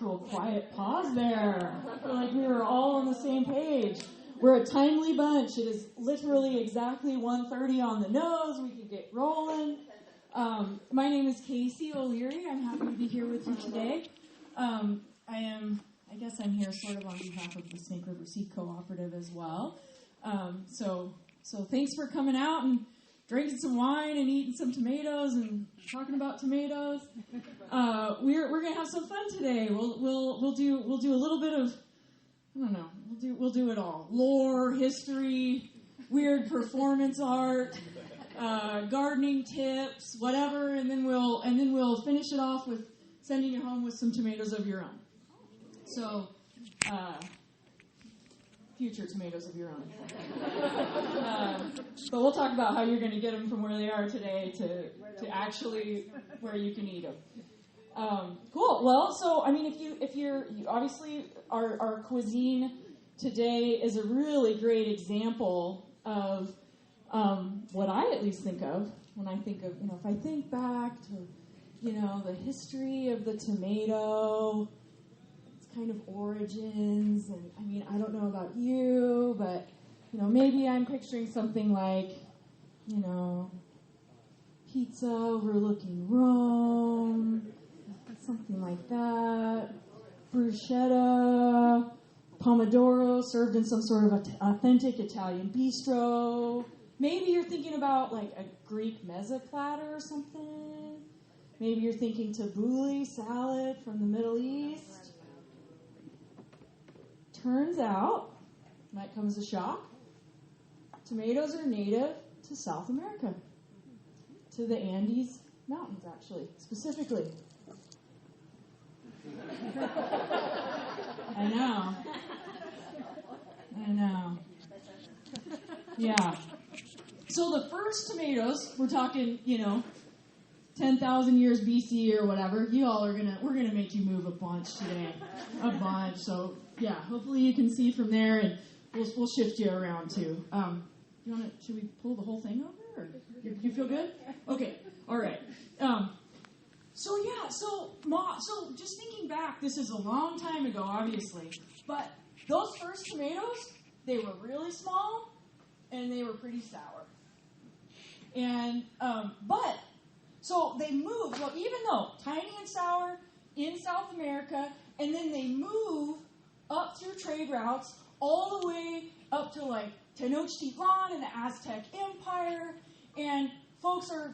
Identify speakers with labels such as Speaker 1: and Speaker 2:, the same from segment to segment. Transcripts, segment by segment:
Speaker 1: actual quiet pause there. I feel like we were all on the same page. We're a timely bunch. It is literally exactly 1:30 on the nose. We can get rolling. My name is Casey O'Leary. I'm happy to be here with you today. I guess I'm here sort of on behalf of the Snake River Seed Cooperative as well. So thanks for coming out and drinking some wine and eating some tomatoes and talking about tomatoes. We're gonna have some fun today. We'll do a little bit of, I don't know, we'll do it all. Lore, history, weird performance art, gardening tips, whatever, and then we'll finish it off with sending you home with some tomatoes of your own. So, future tomatoes of your own. But we'll talk about how you're going to get them from where they are today to actually where you can eat them. Cool. Well, so I mean, if you're obviously our cuisine today is a really great example of what I at least think of when I think of, if I think back to the history of the tomato, its kind of origins, and I mean, I don't know about you, but maybe I'm picturing something like pizza overlooking Rome, something like that, bruschetta, pomodoro served in some sort of authentic Italian bistro. Maybe you're thinking about like a Greek mezza platter or something. Maybe you're thinking tabbouleh salad from the Middle East. Turns out, might come as a shock, tomatoes are native to South America, to the Andes Mountains, actually, specifically. I know. Yeah. So the first tomatoes, we're talking, 10,000 years BC or whatever. We're gonna make you move a bunch today, a bunch. So yeah, hopefully you can see from there, and we'll shift you around too. Should we pull the whole thing over? Or you feel good? Okay. All right. So just thinking back, this is a long time ago, obviously, but those first tomatoes, they were really small and they were pretty sour. And so they moved. Well, even though tiny and sour in South America, and then they move up through trade routes all the way up to like Tenochtitlan and the Aztec Empire, and folks are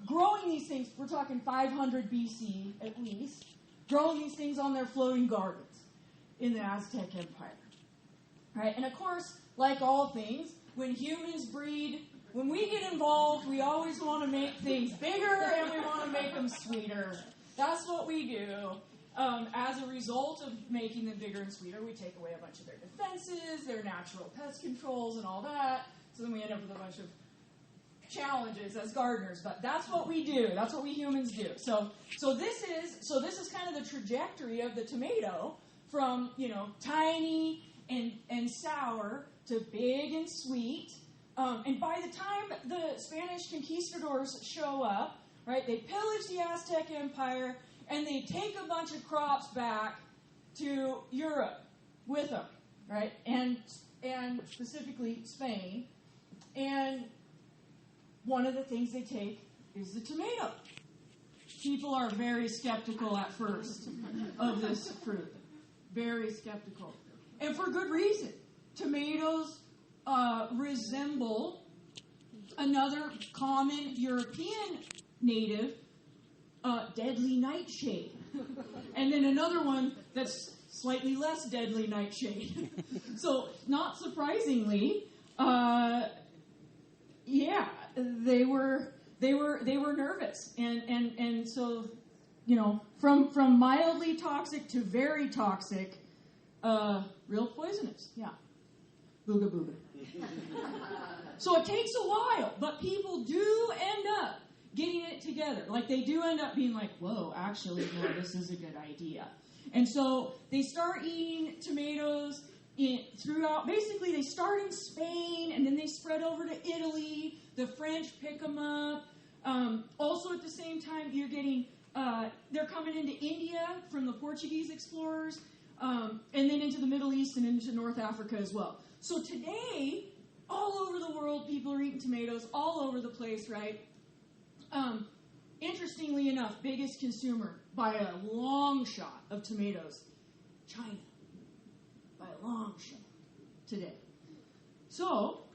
Speaker 1: growing these things. We're talking 500 BC at least, growing these things on their floating gardens in the Aztec Empire. Right? And of course, like all things, when humans breed, when we get involved, we always want to make things bigger and we want to make them sweeter. That's what we do. As a result of making them bigger and sweeter, we take away a bunch of their defenses, their natural pest controls, and all that. So then we end up with a bunch of challenges as gardeners. But that's what we do. That's what we humans do. So this is kind of the trajectory of the tomato from tiny and sour to big and sweet. And by the time the Spanish conquistadors show up, right, they pillage the Aztec Empire, and they take a bunch of crops back to Europe with them, right, and specifically Spain. And one of the things they take is the tomato. People are very skeptical at first of this fruit. Very skeptical. And for good reason. Tomatoes resemble another common European native, deadly nightshade. And then another one that's slightly less deadly nightshade. So, not surprisingly, they were nervous. And so, from mildly toxic to very toxic, real poisonous. Yeah. Booga booga. So it takes a while, but people do end up getting it together. Like, they do end up being like, whoa, actually, no, this is a good idea. And so they start eating tomatoes throughout. Basically, they start in Spain, and then they spread over to Italy. The French pick them up. Also, at the same time, you're getting They're coming into India from the Portuguese explorers, and then into the Middle East and into North Africa as well. So today, all over the world, people are eating tomatoes all over the place, right? Interestingly enough, biggest consumer by a long shot of tomatoes, China, by a long shot today. So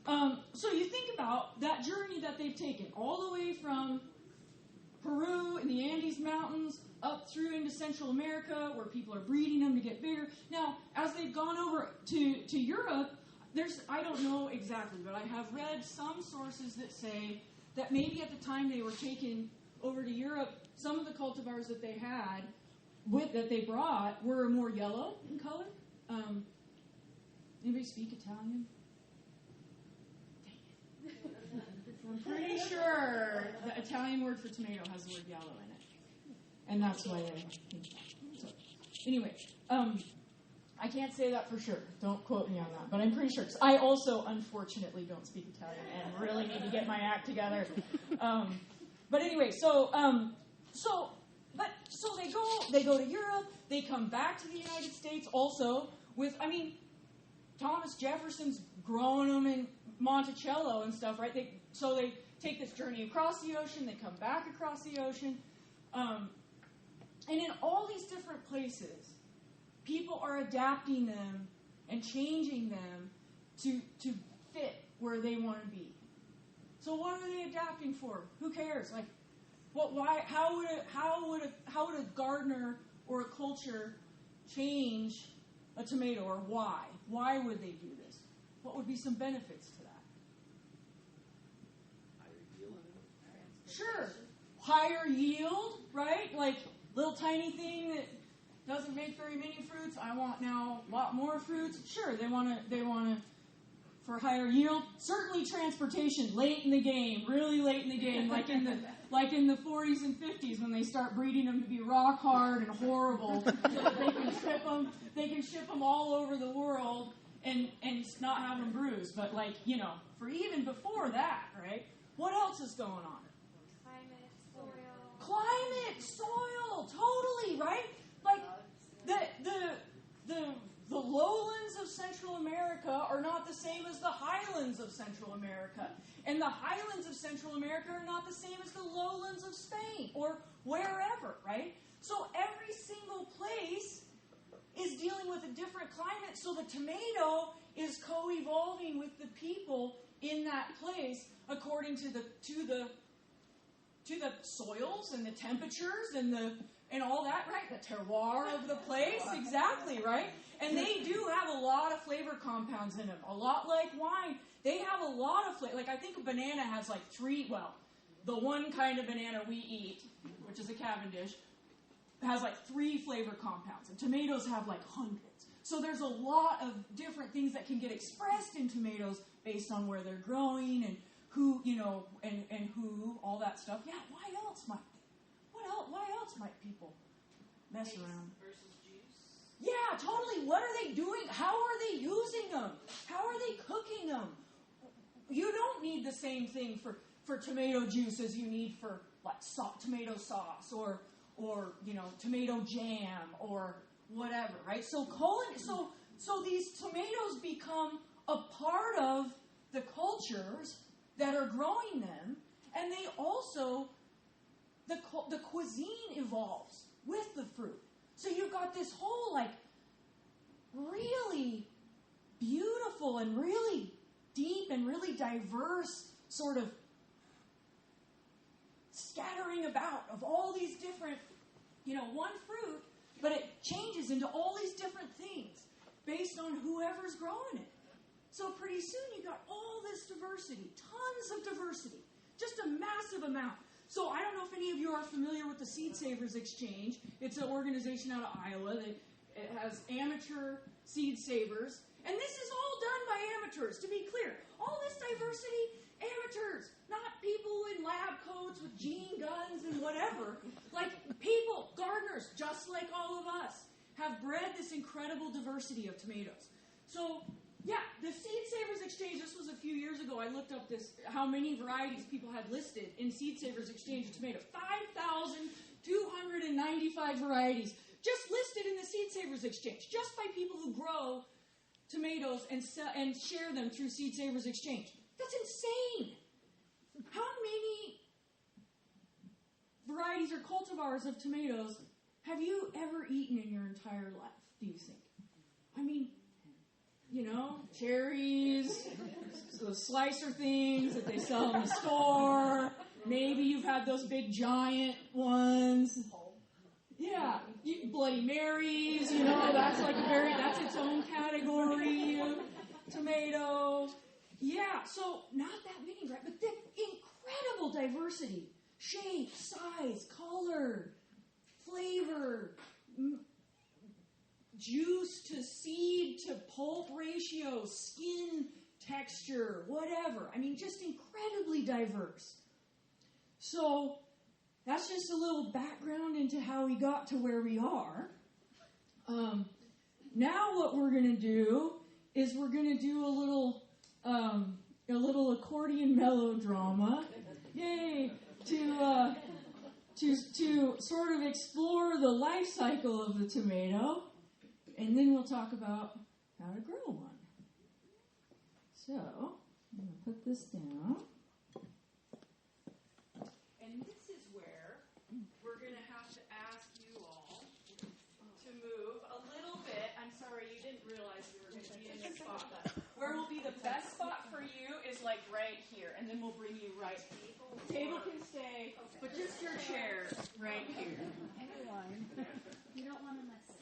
Speaker 1: you think about that journey that they've taken all the way from Peru in the Andes Mountains up through into Central America, where people are breeding them to get bigger. Now, as they've gone over to Europe, I don't know exactly, but I have read some sources that say that maybe at the time they were taken over to Europe, some of the cultivars that they had, that they brought, were more yellow in color. Anybody speak Italian? I'm pretty sure the Italian word for tomato has the word yellow in it. And that's why they think that. So, anyway, I can't say that for sure. Don't quote me on that. But I'm pretty sure. 'Cause I also, unfortunately, don't speak Italian and really need to get my act together. But anyway, so they go to Europe. They come back to the United States also with, Thomas Jefferson's growing them in Monticello and stuff, right? So they take this journey across the ocean. They come back across the ocean. And in all these different places, people are adapting them and changing them to fit where they want to be. So what are they adapting for? Who cares? Like, why? How would a gardener or a culture change a tomato, or why? Why would they do this? What would be some benefits to that? Sure. Higher yield, right? Like, little tiny thing that doesn't make very many fruits. I want now a lot more fruits. Sure, they want to for higher yield. Certainly transportation late in the game, really late in the game, like in the 40s and 50s when they start breeding them to be rock hard and horrible, so that they can ship them all over the world and not have them bruised. But for even before that, right? What else is going on? Climate, soil, totally, right? Like the lowlands of Central America are not the same as the highlands of Central America. And the highlands of Central America are not the same as the lowlands of Spain or wherever, right? So every single place is dealing with a different climate. So the tomato is co-evolving with the people in that place according to the soils and the temperatures and all that, right? The terroir of the place, exactly, right? And they do have a lot of flavor compounds in them, a lot like wine. They have a lot of flavor. Like, I think a banana has the one kind of banana we eat, which is a Cavendish, has 3 flavor compounds. And tomatoes have hundreds. So there's a lot of different things that can get expressed in tomatoes based on where they're growing and who, and who, all that stuff. Yeah, why else might people mess around?
Speaker 2: Versus juice?
Speaker 1: Yeah, totally. What are they doing? How are they using them? How are they cooking them? You don't need the same thing for tomato juice as you need for tomato sauce or tomato jam or whatever, right? So these tomatoes become a part of the cultures that are growing them, and they also, the cuisine evolves with the fruit. So you've got this whole really beautiful and really deep and really diverse sort of scattering about of all these different, one fruit, but it changes into all these different things based on whoever's growing it. So pretty soon you got all this diversity, tons of diversity, just a massive amount. So I don't know if any of you are familiar with the Seed Savers Exchange. It's an organization out of Iowa that it has amateur seed savers. And this is all done by amateurs, to be clear. All this diversity, amateurs, not people in lab coats with gene guns and whatever. People, gardeners, just like all of us, have bred this incredible diversity of tomatoes. So, yeah, the Seed Savers Exchange, this was a few years ago. I looked up how many varieties people had listed in Seed Savers Exchange of tomatoes. 5,000 295 varieties, just listed in the Seed Savers Exchange, just by people who grow tomatoes and share them through Seed Savers Exchange. That's insane. How many varieties or cultivars of tomatoes have you ever eaten in your entire life, do you think? I mean, cherries, the slicer things that they sell in the store. Maybe you've had those big giant ones. Yeah, Bloody Marys, that's its own category of tomato. Yeah, so not that many, right? But the incredible diversity. Shape, size, color, flavor, juice to seed to pulp ratio, skin texture, whatever. I mean, just incredibly diverse. So that's just a little background into how we got to where we are. Now what we're going to do is we're going to do a little accordion melodrama. Yay! To sort of explore the life cycle of the tomato, and then we'll talk about how to grow one. So, I'm going to put this down. And this is where we're going to have to ask you all to move a little bit. I'm sorry, you didn't realize you were going to be in this spot. Where will be the best spot for you is like right here, and then we'll bring you right here. The table can stay, but just your chair right here.
Speaker 2: Anyone. You don't want to mess it.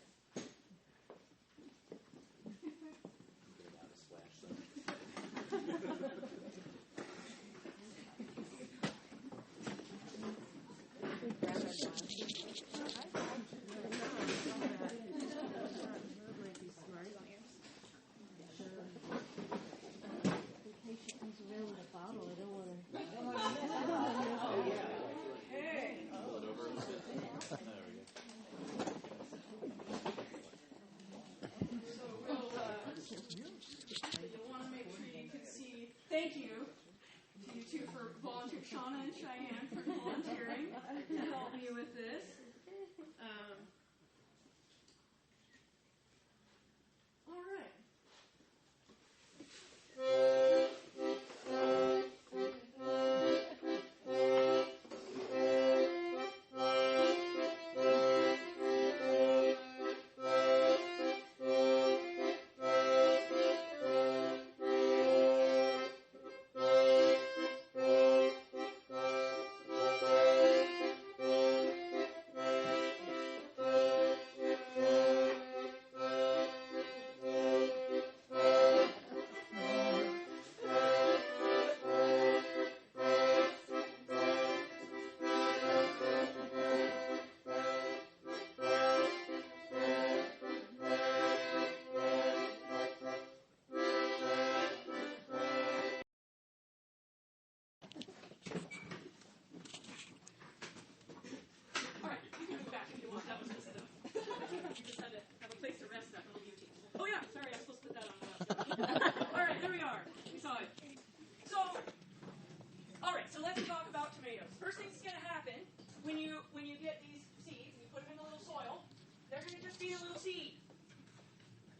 Speaker 1: Thank you to you two for volunteering, Shauna and Cheyenne for volunteering to help me with this. All right.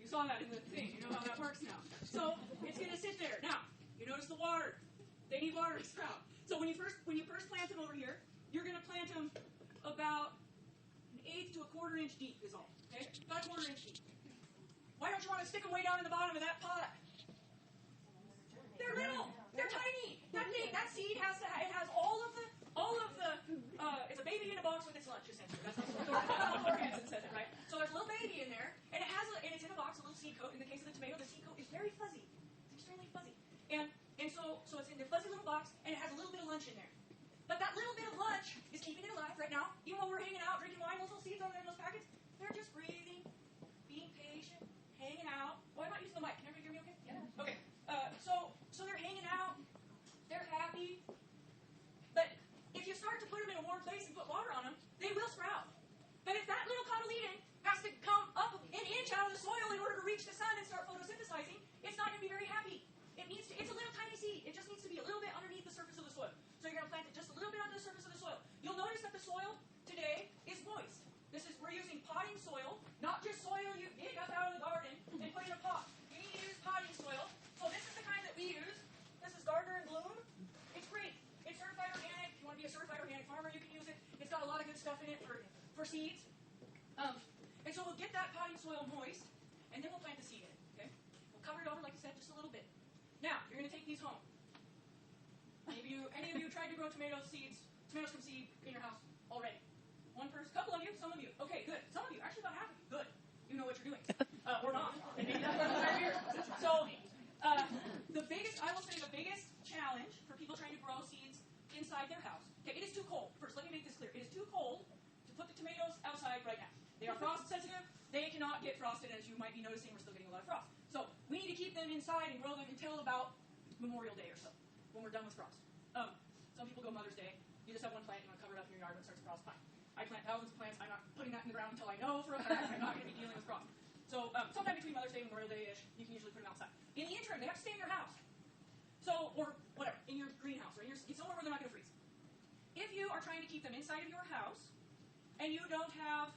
Speaker 1: Saw that in the thing. You know how that works now. So it's going to sit there. Now, you notice the water. They need water to sprout. So when you first plant them over here, you're going to plant them about 1/8 to 1/4 inch deep is all. Okay? About 1/4 inch deep. Why don't you want to stick them way down in the bottom of that pot? They're little. They're tiny. That seed has all of the it's a baby in a box with its lunch, essentially. That's how Florian says it, right? So there's a little baby in there, and it's in a box, a little seed coat. In the case of the tomato, the seed coat is very fuzzy. It's extremely fuzzy. And so it's in the fuzzy little box, and it has a little bit of lunch in there. But that little bit of lunch is keeping it alive right now. Even while we're hanging out, drinking wine, those little seeds over there in those packets, they're just breathing, being patient, hanging out. Oh, I'm not using the mic. Can everybody hear me okay? Yeah. Okay. So they're hanging out. They're happy. But if you start to put them in a warm place and put water on them, they will sprout. But if that little cotyledon has to come up an inch out of the soil in order to reach the sun and start photosynthesizing, it's not going to be very happy. It's a little tiny seed. It just needs to be a little bit underneath the surface of the soil. So you're going to plant it just a little bit under the surface of the soil. You'll notice that the soil today
Speaker 3: stuff in it for seeds. And so we'll get that potting soil moist, and then we'll plant the seed in it. Okay? We'll cover it over, like I said, just a little bit. Now, you're going to take these home. Any of you tried to grow tomatoes from seed in your house already? One person? Couple of you? Some of you? Okay, good. Some of you, actually about half of you. Good. You know what you're doing. Or not. And maybe that's why you're here. So, I will say the biggest challenge for people trying to grow seeds inside their house. Okay, it is too cold. First, let me make this clear. It is too cold to put the tomatoes outside right now. They are frost sensitive. They cannot get frosted, as you might be noticing. We're still getting a lot of frost. So we need to keep them inside and grow them until about Memorial Day or so, when we're done with frost. Some people go Mother's Day. You just have one plant, you want to cover it up in your yard when it starts to frost. Fine. I plant thousands of plants. I'm not putting that in the ground until I know for a fact I'm not going to be dealing with frost. So sometime between Mother's Day and Memorial Day-ish, you can usually put them outside. In the interim, they have to stay in your house. So, or whatever, in your greenhouse, or somewhere where they're not going to freeze. If you are trying to keep them inside of your house, and you don't have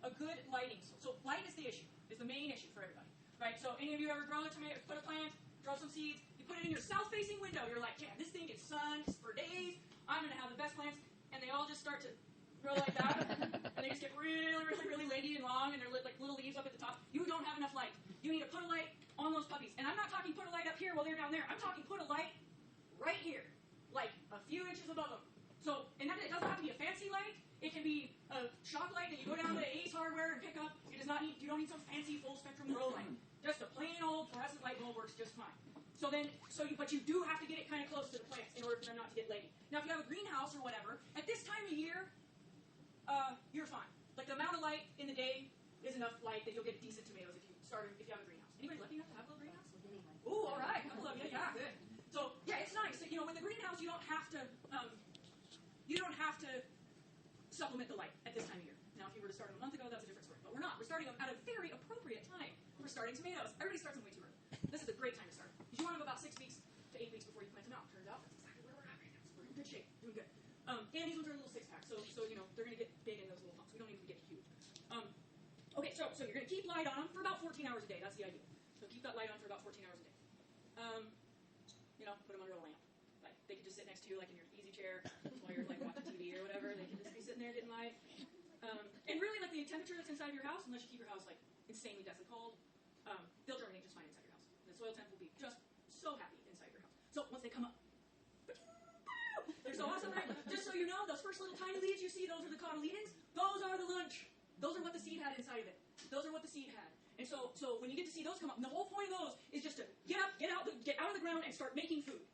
Speaker 3: a good lighting, so light is the issue, is the main issue for everybody, right? So any of you ever grow a tomato, put a plant, grow some seeds, you put it in your south-facing window, you're like, yeah, this thing gets sun for days, I'm going to have the best plants, and they all just start to grow like that, and they just get really, really, really leggy and long, and they're like little leaves up at the top. You don't have enough light. You need to put a light on those puppies. And I'm not talking put a light up here while they're down there. I'm talking put a light right here, like a few inches above them. So, and that, it doesn't have to be a fancy light. It can be a shop light that you go down to Ace Hardware and pick up. You don't need some fancy full spectrum grow light. Just a plain old fluorescent light bulb works just fine. But you do have to get it kind of close to the plants in order for them not to get leggy. Now, if you have a greenhouse or whatever, at this time of year, you're fine. Like the amount of light in the day is enough light that you'll get decent tomatoes if you have a greenhouse. Anybody lucky enough to have a little greenhouse? Ooh, all right, a couple of you, yeah, good. So yeah, it's nice. So, with the greenhouse, you don't have to supplement the light at this time of year. Now, if you were to start them a month ago, that's a different story. But we're not. We're starting them at a very appropriate time. We're starting tomatoes. Everybody starts them way too early. This is a great time to start. Because you want them about 6 weeks to 8 weeks before you plant them out. Turns out that's exactly where we're at right now. So we're in good shape, doing good. And these ones are a little 6-pack, so they're going to get big in those little humps. We don't need them to get huge. Okay, so you're going to keep light on them for about 14 hours a day. That's the idea. So keep that light on for about 14 hours a day. Put them under a lamp. Like they could just sit next to you, like in your easy chair, while you're like watching TV or whatever. They can just be sitting there getting light. And really, like the temperature that's inside of your house, unless you keep your house like insanely deathly cold, they'll germinate just fine inside your house. The soil temp will be just so happy inside your house. So once they come up, they're so awesome, right? Just so you know, those first little tiny leaves you see, those are the cotyledons. Those are the lunch. Those are what the seed had inside of it. Those are what the seed had. And so when you get to see those come up, and the whole point of those is just to get out of the ground and start making food.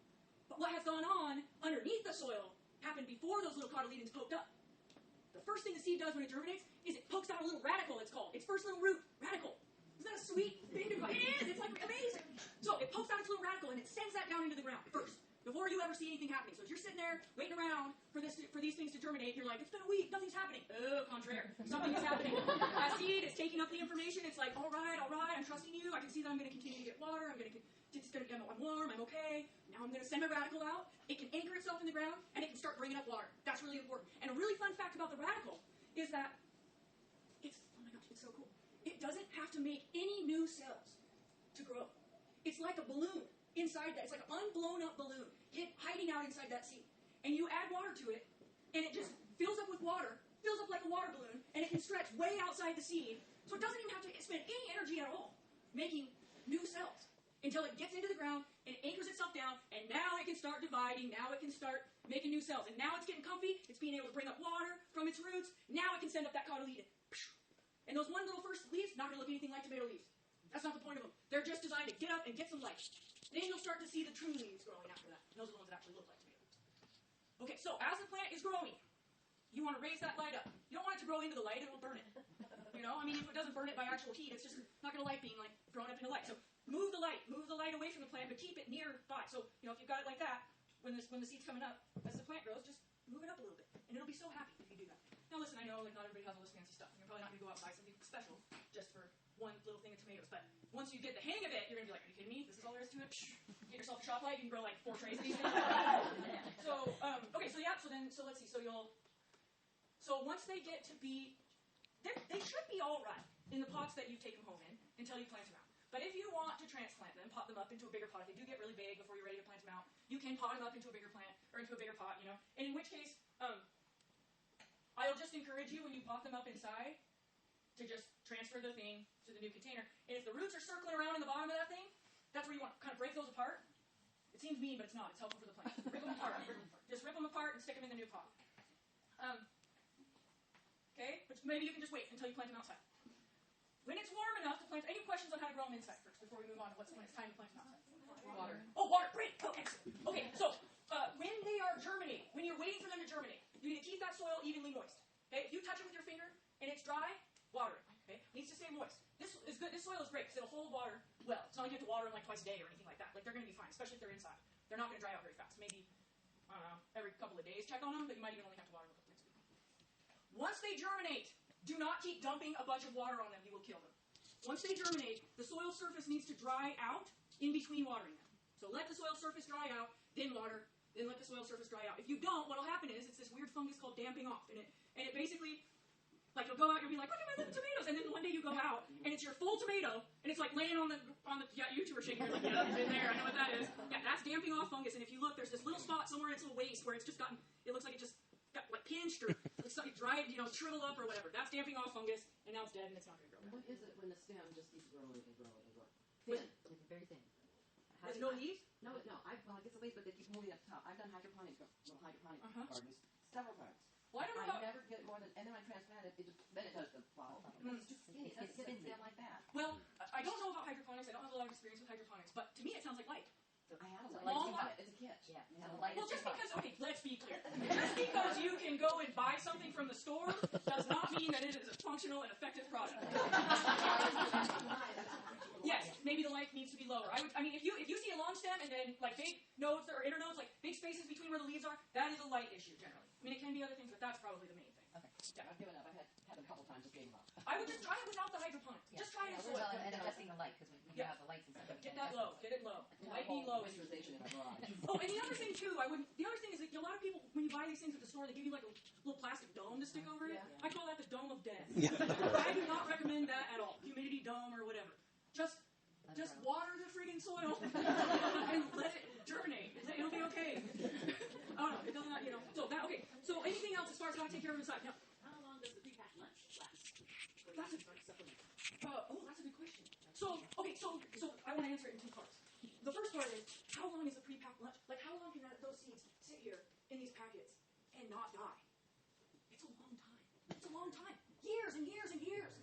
Speaker 3: But what has gone on underneath the soil happened before those little cotyledons poked up. The first thing the seed does when it germinates is it pokes out a little radicle, it's called. Its first little root, radicle. Isn't that a sweet thing to go? It is. It's like amazing. So it pokes out its little radicle and it sends that down into the ground first, before you ever see anything happening. So as you're sitting there waiting around for these things to germinate, you're like, it's been a week, nothing's happening. Oh, contraire. Something is happening. That seed is taking up the information. It's like, all right, I'm trusting you. I can see that I'm going to continue to get water. I'm warm. I'm okay. Now I'm going to send my radicle out. It can anchor itself in the ground, and it can start bringing up water. That's really important. And a really fun fact about the radicle is that it's so cool. It doesn't have to make any new cells to grow. It's like a balloon inside that. It's like an unblown up balloon hiding out inside that seed. And you add water to it, and it just fills up with water, fills up like a water balloon, and it can stretch way outside the seed. So it doesn't even have to spend any energy at all making new cells until it gets into the ground and it anchors itself down, and now it can start dividing. Now it can start making new cells. And now it's getting comfy. It's being able to bring up water from its roots. Now it can send up that cotyledon. And those one little first leaves, not going to look anything like tomato leaves. That's not the point of them. They're just designed to get up and get some light. Then you'll start to see the true leaves growing after that. And those are the ones that actually look like tomatoes. Okay, so as the plant is growing, you want to raise that light up. You don't want it to grow into the light. It'll burn it. If it doesn't burn it by actual heat, it's just not going to like being like thrown up into light. So move the light away from the plant, but keep it nearby. So, if you've got it like that, when the seed's coming up, as the plant grows, just move it up a little bit. And it'll be so happy if you do that. Now listen, I know like not everybody has all this fancy stuff. And you're probably not going to go out and buy something special just for one little thing of tomatoes. But once you get the hang of it, you're going to be like, are you kidding me? This is all there is to it? Get yourself a shop light. You can grow like 4 trays of these things. So let's see. So once they get to be, they should be all right in the pots that you take them home in until you plant them out. But if you want to transplant them, pot them up into a bigger pot. If they do get really big before you're ready to plant them out, you can pot them up into a bigger plant or into a bigger pot, And in which case, I'll just encourage you when you pop them up inside to just transfer the thing to the new container. And if the roots are circling around in the bottom of that thing, that's where you want to kind of break those apart. It seems mean, but it's not. It's helpful for the plant. Rip them apart. Just rip them apart and stick them in the new pot. Okay? But maybe you can just wait until you plant them outside. When it's warm enough to plant, any questions on how to grow them inside first before we move on to when it's time to plant them outside?
Speaker 4: Water.
Speaker 3: Oh, water. Great. Oh, excellent. Okay, so when they are germinating, when you're waiting for them to germinate, you need to keep that soil evenly moist. Okay? If you touch it with your finger and it's dry, water it. Okay? It needs to stay moist. This is good. This soil is great because it'll hold water well. It's not like you have to water them like twice a day or anything like that. Like they're going to be fine, especially if they're inside. They're not going to dry out very fast. Maybe, I don't know, every couple of days check on them, but you might even only have to water them next week. Once they germinate, do not keep dumping a bunch of water on them. You will kill them. Once they germinate, the soil surface needs to dry out in between watering them. So let the soil surface dry out, then water, then let the soil surface dry out. If you don't, what will happen is it's this weird fungus called damping off, and it basically, like you'll go out and you'll be like, look at my little tomatoes, and then one day you go out and it's your full tomato, and it's like laying on the yeah, you two are shaking, you're like, yeah, it's in there, I know what that is. Yeah, that's damping off fungus, and if you look, there's this little spot somewhere in its little waist where it's just gotten, it looks like it just got like pinched or looks like it dried, shriveled up or whatever. That's damping off fungus, and now it's dead and it's not going to grow.
Speaker 4: What is it when the stem just keeps growing and growing and growing? Thin, like very thin.
Speaker 3: There's no leaves?
Speaker 4: No. I guess the leaves, but they keep moving up top. I've done hydroponic gardens several times.
Speaker 3: Well, I don't know about...
Speaker 4: never get more than, and then I transplant it. Then it does the fall. It's too skinny. It doesn't sit down like that.
Speaker 3: Well, I don't know about hydroponics. I don't have a lot of experience with hydroponics, but to me it sounds like light.
Speaker 4: I had a
Speaker 3: Long
Speaker 4: light as a kid. Yeah.
Speaker 3: Well, just because, okay, let's be clear. Just because you can go and buy something from the store does not mean that it is a functional and effective product. Yes, maybe the light needs to be lower. I mean, if you see a long stem and then like big nodes or internodes, like big spaces between where the leaves are, that is a light issue generally. I mean, it can be other things, but that's probably the main thing.
Speaker 4: Okay. Yeah, I've given up. I've had a couple times, just gave up.
Speaker 3: I would just try it without the hydroponics. Just try it.
Speaker 5: Well, and adjusting the light because we have the lights and stuff.
Speaker 3: Get that low. Get it low. Light be low.
Speaker 4: Winterization in my garage.
Speaker 3: Oh, and the other thing too, the other thing is that a lot of people, when you buy these things at the store, they give you like a little plastic dome to stick over it.
Speaker 4: Yeah.
Speaker 3: I call that the dome of death. I do not recommend that at all. Humidity dome or whatever. Just water the friggin' soil and let it germinate. It'll be okay. Oh no, it does not. So that okay. So anything else as far as how to take care of inside? No.
Speaker 2: How long does the pre-packed lunch last?
Speaker 3: That's a that's a good question. So I want to answer it in two parts. The first part is, how long is the pre-packed lunch? Like, how long can those seeds sit here in these packets and not die? It's a long time. It's a long time. Years and years and years.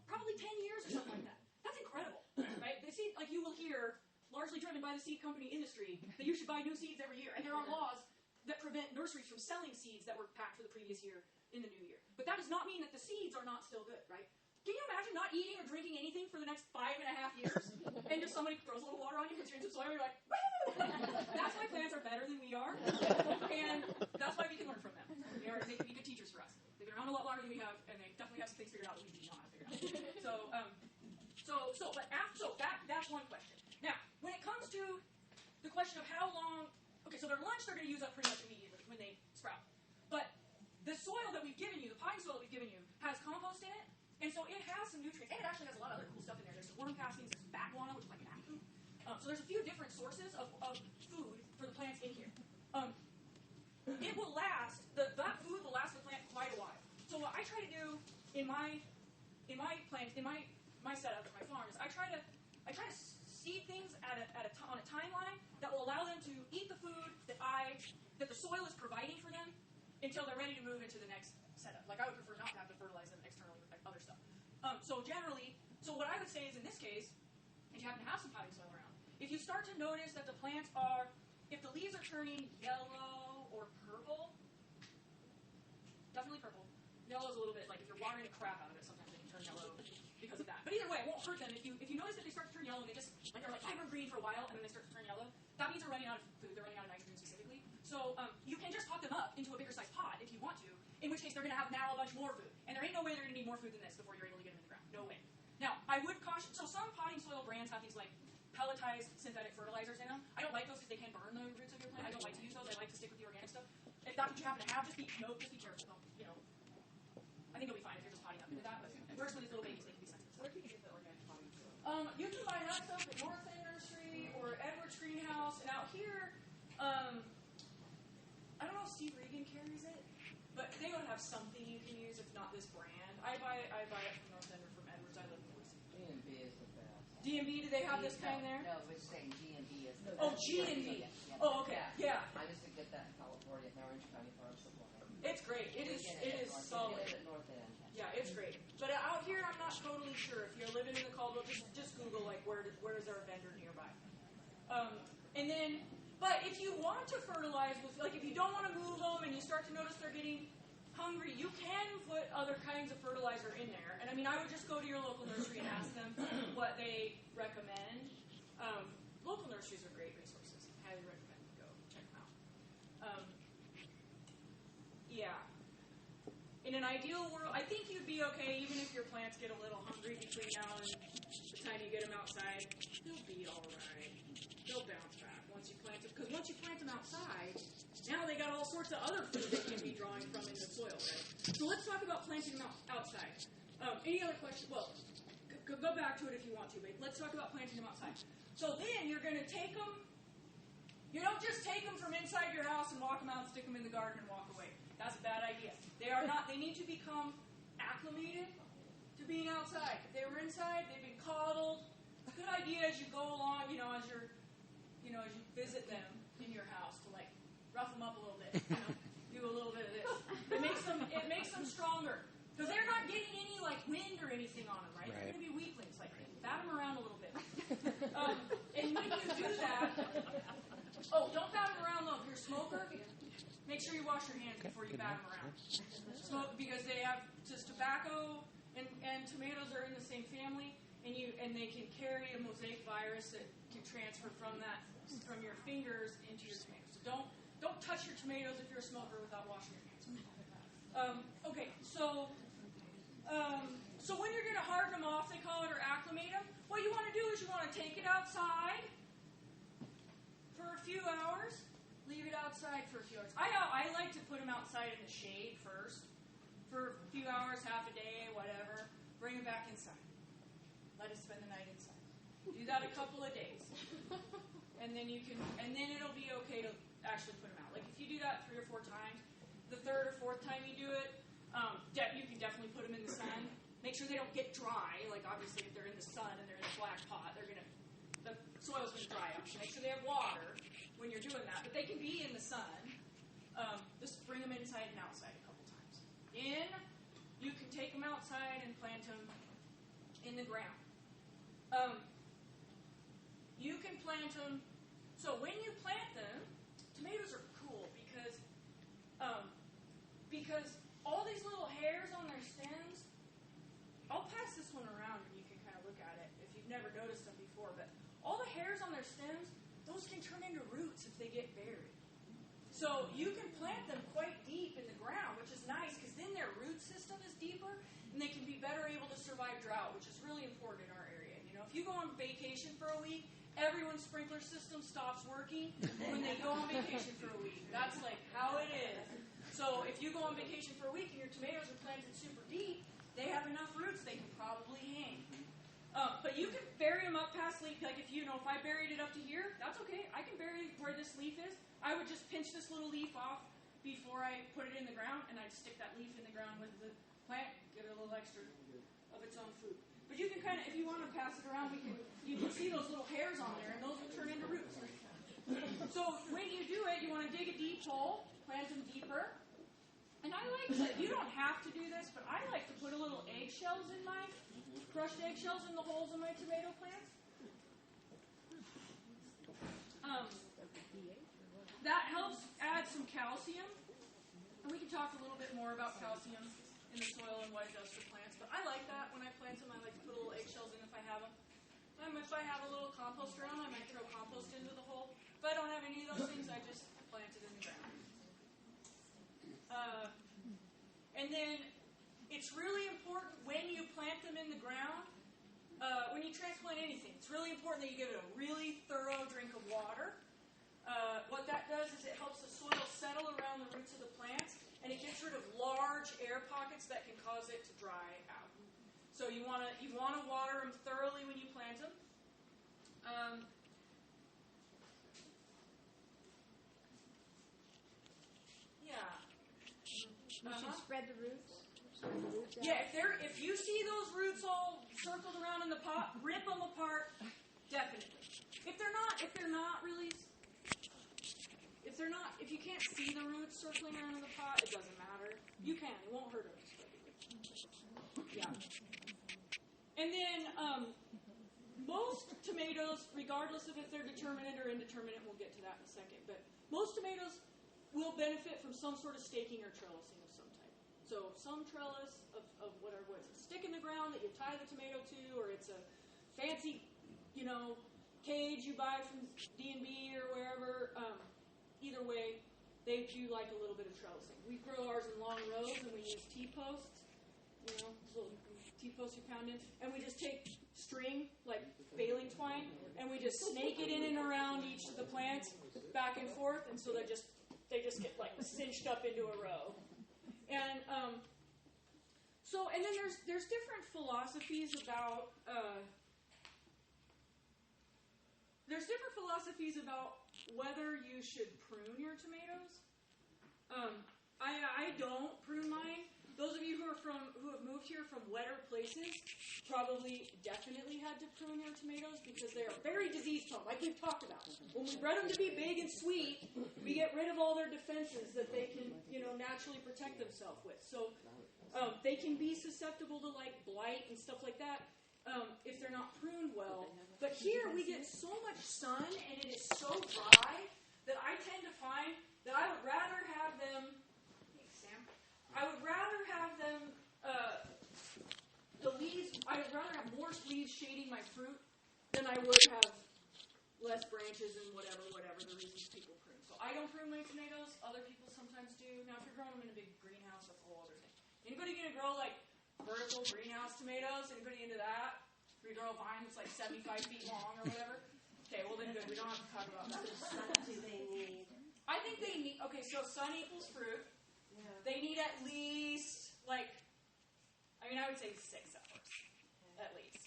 Speaker 3: Probably 10 years or something like that. That's incredible, right? The seed, like you will hear, largely driven by the seed company industry, that you should buy new seeds every year. And there are laws that prevent nurseries from selling seeds that were packed for the previous year in the new year. But that does not mean that the seeds are not still good, right? Can you imagine not eating or drinking anything for the next 5.5 years? And just somebody throws a little water on you, puts you into soil, and you're like, woo! That's why plants are better than we are. And that's why we can learn from them. They can be good teachers for us. They've been around a lot longer than we have, and they definitely have some things figured out that we do not have figured out. That's one question. Now, when it comes to the question of how long, okay, so their lunch they're going to use up pretty much immediately when they sprout. But the soil that we've given you, the potting soil that we've given you, has compost in it, and so it has some nutrients, and it actually has a lot of other cool stuff in there. There's some worm castings, there's some bat guano, which is like an ant food. So there's a few different sources of food for the plants in here. It will last, that food will last the plant quite a while. So what I try to do in my setup at my farm is I try to seed things on a timeline that will allow them to eat the food that the soil is providing for them until they're ready to move into the next setup. Like I would prefer not to have to fertilize them externally with like other stuff. So what I would say is in this case, if you happen to have some potting soil around, if you start to notice that the plants if the leaves are turning yellow or purple, definitely purple. Yellow is a little bit like if you're watering the crap out of it, sometimes they can turn yellow because of that. But either way, it won't hurt them. If you notice that they start to turn yellow and they're like vibrant green for a while and then they start to turn yellow, that means they're running out of food. They're running out of nitrogen specifically. So you can just pop them up into a bigger size pot if you want to, in which case they're going to have now a bunch more food. And there ain't no way they're going to need more food than this before you're able to get them in the ground. No way. Now, I would caution, so some potting soil brands have these like pelletized synthetic fertilizers in them. I don't like those because they can burn the roots of your plant. I don't like to use those. I like to stick with the organic stuff. If that's what you happen to have, just be careful. I think you'll be fine if you're just potting up into that. But worse with these little babies, they can be sensitive.
Speaker 4: Where can you get the organic potting soil?
Speaker 3: You can buy that stuff at North End Nursery or Edwards Greenhouse. And out here, I don't know if Steve Regan carries it, but they go to have something you can use, if not this brand. I buy it from North End or from Edwards. I live in Boise.
Speaker 4: D&B is the best.
Speaker 3: D&B, do they have this kind there?
Speaker 5: No, we're saying G&B is the
Speaker 3: Oh,
Speaker 5: best.
Speaker 3: G&B.
Speaker 5: Yeah.
Speaker 3: Oh, okay. Yeah.
Speaker 4: I used to get that in California at Orange County Farm Supply.
Speaker 3: It's great. It is solid.
Speaker 4: Get it at North End.
Speaker 3: Yeah, it's great. But out here, I'm not totally sure. If you're living in the Caldwell, just Google, like, where is our vendor nearby? And then, but if you want to fertilize with, like, if you don't want to move them and you start to notice they're getting hungry, you can put other kinds of fertilizer in there. And I mean, I would just go to your local nursery and ask them what they recommend. Local nurseries are great resources. Highly recommend you go check them out. Yeah. In an ideal world, I think you'd be okay even if your plants get a little hungry between now and the time you get them outside. They'll be all right. They'll bounce back once you plant them. Because once you plant them outside, now they got all sorts of other food they can be drawing from in the soil, right? So let's talk about planting them outside. Any other questions? Well, go back to it if you want to, but let's talk about planting them outside. So then you're going to take them. You don't just take them from inside your house and walk them out and stick them in the garden and walk away. That's a bad idea. They are not. They need to become acclimated to being outside. If they were inside, they've been coddled. It's a good idea as you go along, as you visit them in your house to like rough them up a little bit. Do a little bit of this. It makes them stronger because they're not getting any like wind or anything on them, right? They're going to be weaklings. Like bat them around a little bit. And when you do that, don't bat them around though. If you're a smoker, make sure you wash your hands before you bat them around. Because they have just tobacco and tomatoes are in the same family, and they can carry a mosaic virus that can transfer from your fingers into your tomatoes. So don't touch your tomatoes if you're a smoker without washing your hands. Okay, so when you're going to harden them off, they call it, or acclimate them, what you want to do is you want to take it outside for a few hours. Leave it outside for a few hours. I like to put them outside in the shade first for a few hours, half a day, whatever. Bring them back inside. Let us spend the night inside. Do that a couple of days, and then it'll be okay to actually put them out. Like if you do that 3 or 4 times, the 3rd or 4th time you do it, you can definitely put them in the sun. Make sure they don't get dry. Like obviously, if they're in the sun and they're in a black pot, the soil's going to dry up. So make sure they have water when you're doing that, but they can be in the sun. Just bring them inside and outside a couple times. Then you can take them outside and plant them in the ground. You can plant them. So when you plant them, tomatoes are cool because all these little hairs on their stems. I'll pass this one around and you can kind of look at it if you've never noticed them before. But all the hairs on their stems, those can turn into roots if they get buried. So you can plant them quite deep in the ground, which is nice because then their root system is deeper and they can be better able to survive drought, which is really important in our area. If you go on vacation for a week, everyone's sprinkler system stops working when they go on vacation for a week. That's like how it is. So if you go on vacation for a week and your tomatoes are planted super deep, they have enough roots they can probably hang. But you can bury them up past leaf. Like if I buried it up to here, that's okay. I can bury where this leaf is. I would just pinch this little leaf off before I put it in the ground, and I'd stick that leaf in the ground with the plant, give it a little extra of its own food. But you can kind of, if you want to pass it around, you can see those little hairs on there, and those will turn into roots. So when you do it, you want to dig a deep hole, plant them deeper. And I like to, you don't have to do this, but I like to put a little eggshells in my, crushed eggshells in the holes in my tomato plants. That helps add some calcium. And we can talk a little bit more about calcium in the soil and what it does for plants. But I like that when I plant them. I like to put little eggshells in if I have them. If I have a little compost around, I might throw compost into the hole. If I don't have any of those things, I just plant it in the ground. And then it's really important when you plant them in the ground, when you transplant anything, it's really important that you give it a really thorough drink of water. What that does is it helps the soil settle around the roots of the plants, and it gets rid of large air pockets that can cause it to dry out. So you want to water them thoroughly when you plant them.
Speaker 6: spread the roots? Spread the roots out?
Speaker 3: Yeah, if you see those roots all circled around in the pot, rip them apart, definitely. If you can't see the roots circling around in the pot, it doesn't matter. You can, it won't hurt them. Yeah. And then, most tomatoes, regardless of if they're determinate or indeterminate, we'll get to that in a second, but most tomatoes will benefit from some sort of staking or trellising of some type. So some trellis of whatever, it's a stick in the ground that you tie the tomato to, or it's a fancy, cage you buy from D&B or wherever. Either way, they do like a little bit of trellising. We grow ours in long rows, and we use T-posts, little T-posts you pound in, and we just take string, like baling twine, and we just snake it in and around each of the plants, back and forth, and so they just get like cinched up into a row. And and then there's different philosophies about whether you should prune your tomatoes. I don't prune mine. Those of you who have moved here from wetter places definitely had to prune your tomatoes because they are very disease prone, like we've talked about. When we bred them to be big and sweet, we get rid of all their defenses that they can, naturally protect themselves with. So they can be susceptible to like blight and stuff like that if they're not pruned well. But here we get so much sun and it is so dry that I tend to find that I would rather have them. I would rather have them, I would rather have more leaves shading my fruit than I would have less branches and whatever the reasons people prune. So I don't prune my tomatoes. Other people sometimes do. Now, if you're growing them in a big greenhouse, that's a whole other thing. Anybody going to grow, like, vertical greenhouse tomatoes? Anybody into that? Where you grow a vine that's, like, 75 feet long or whatever? Okay, well, then good. We don't have to talk about that.
Speaker 4: Sun do they need?
Speaker 3: I think they need, okay, so sun equals fruit. They need at least, I would say 6 hours, at least.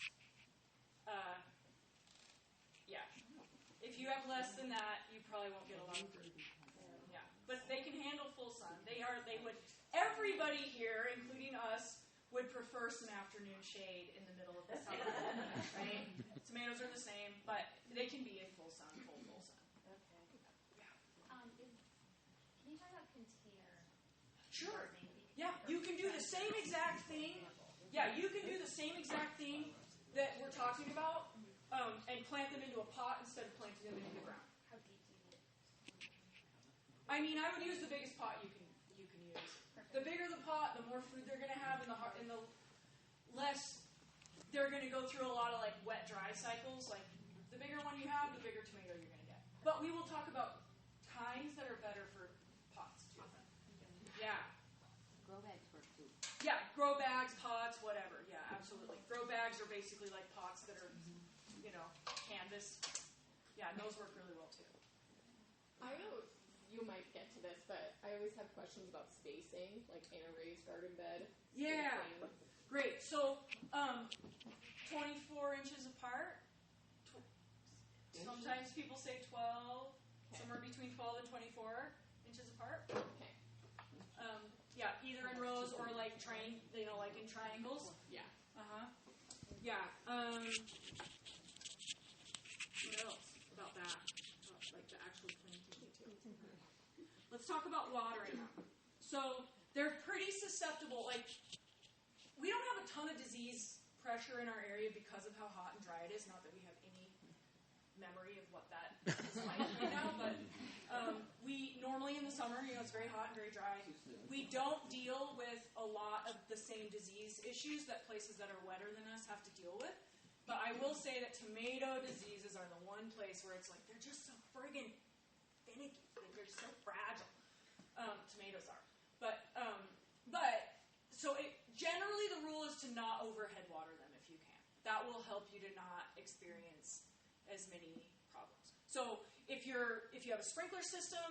Speaker 3: Yeah. If you have less than that, you probably won't get a lot of fruit. Yeah. But they can handle full sun. Everybody here, including us, would prefer some afternoon shade in the middle of the summer, right? Tomatoes are the same, but they can be in full sun, full sun.
Speaker 5: Okay.
Speaker 3: Yeah.
Speaker 5: Can you talk about container?
Speaker 3: Sure. Yeah, you can do the same exact thing. Yeah, you can do the same exact thing that we're talking about, and plant them into a pot instead of planting them into the ground.
Speaker 5: How deep do you need?
Speaker 3: I would use the biggest pot you can use. The bigger the pot, the more food they're going to have, and the less they're going to go through a lot of like wet dry cycles. Like the bigger one you have, the bigger tomato you're going to get. But we will talk about times that are better for pots too. Yeah.
Speaker 4: Grow bags work too.
Speaker 3: Yeah, grow bags, pots, whatever. Yeah, absolutely. Grow bags are basically like pots that are, canvas. Yeah, and those work really well too.
Speaker 7: I know you might get to this, but I always have questions about spacing, like in a raised garden bed.
Speaker 3: Yeah, great. So, 24 inches apart. Sometimes people say 12, somewhere between 12 and 24 inches apart.
Speaker 7: Okay.
Speaker 3: Yeah, either in rows or like like in triangles.
Speaker 7: Yeah.
Speaker 3: Yeah. What else about that? Like the actual planting too. Let's talk about watering them. So they're pretty susceptible. Like we don't have a ton of disease pressure in our area because of how hot and dry it is. Not that we have any memory of what that is like right now, but we normally in the summer, it's very hot and very dry. We don't deal with a lot of the same disease issues that places that are wetter than us have to deal with. But I will say that tomato diseases are the one place where it's like they're just so friggin' finicky. They're so fragile. Tomatoes are. But so generally the rule is to not overhead water them if you can. That will help you to not experience as many problems. So if you have a sprinkler system,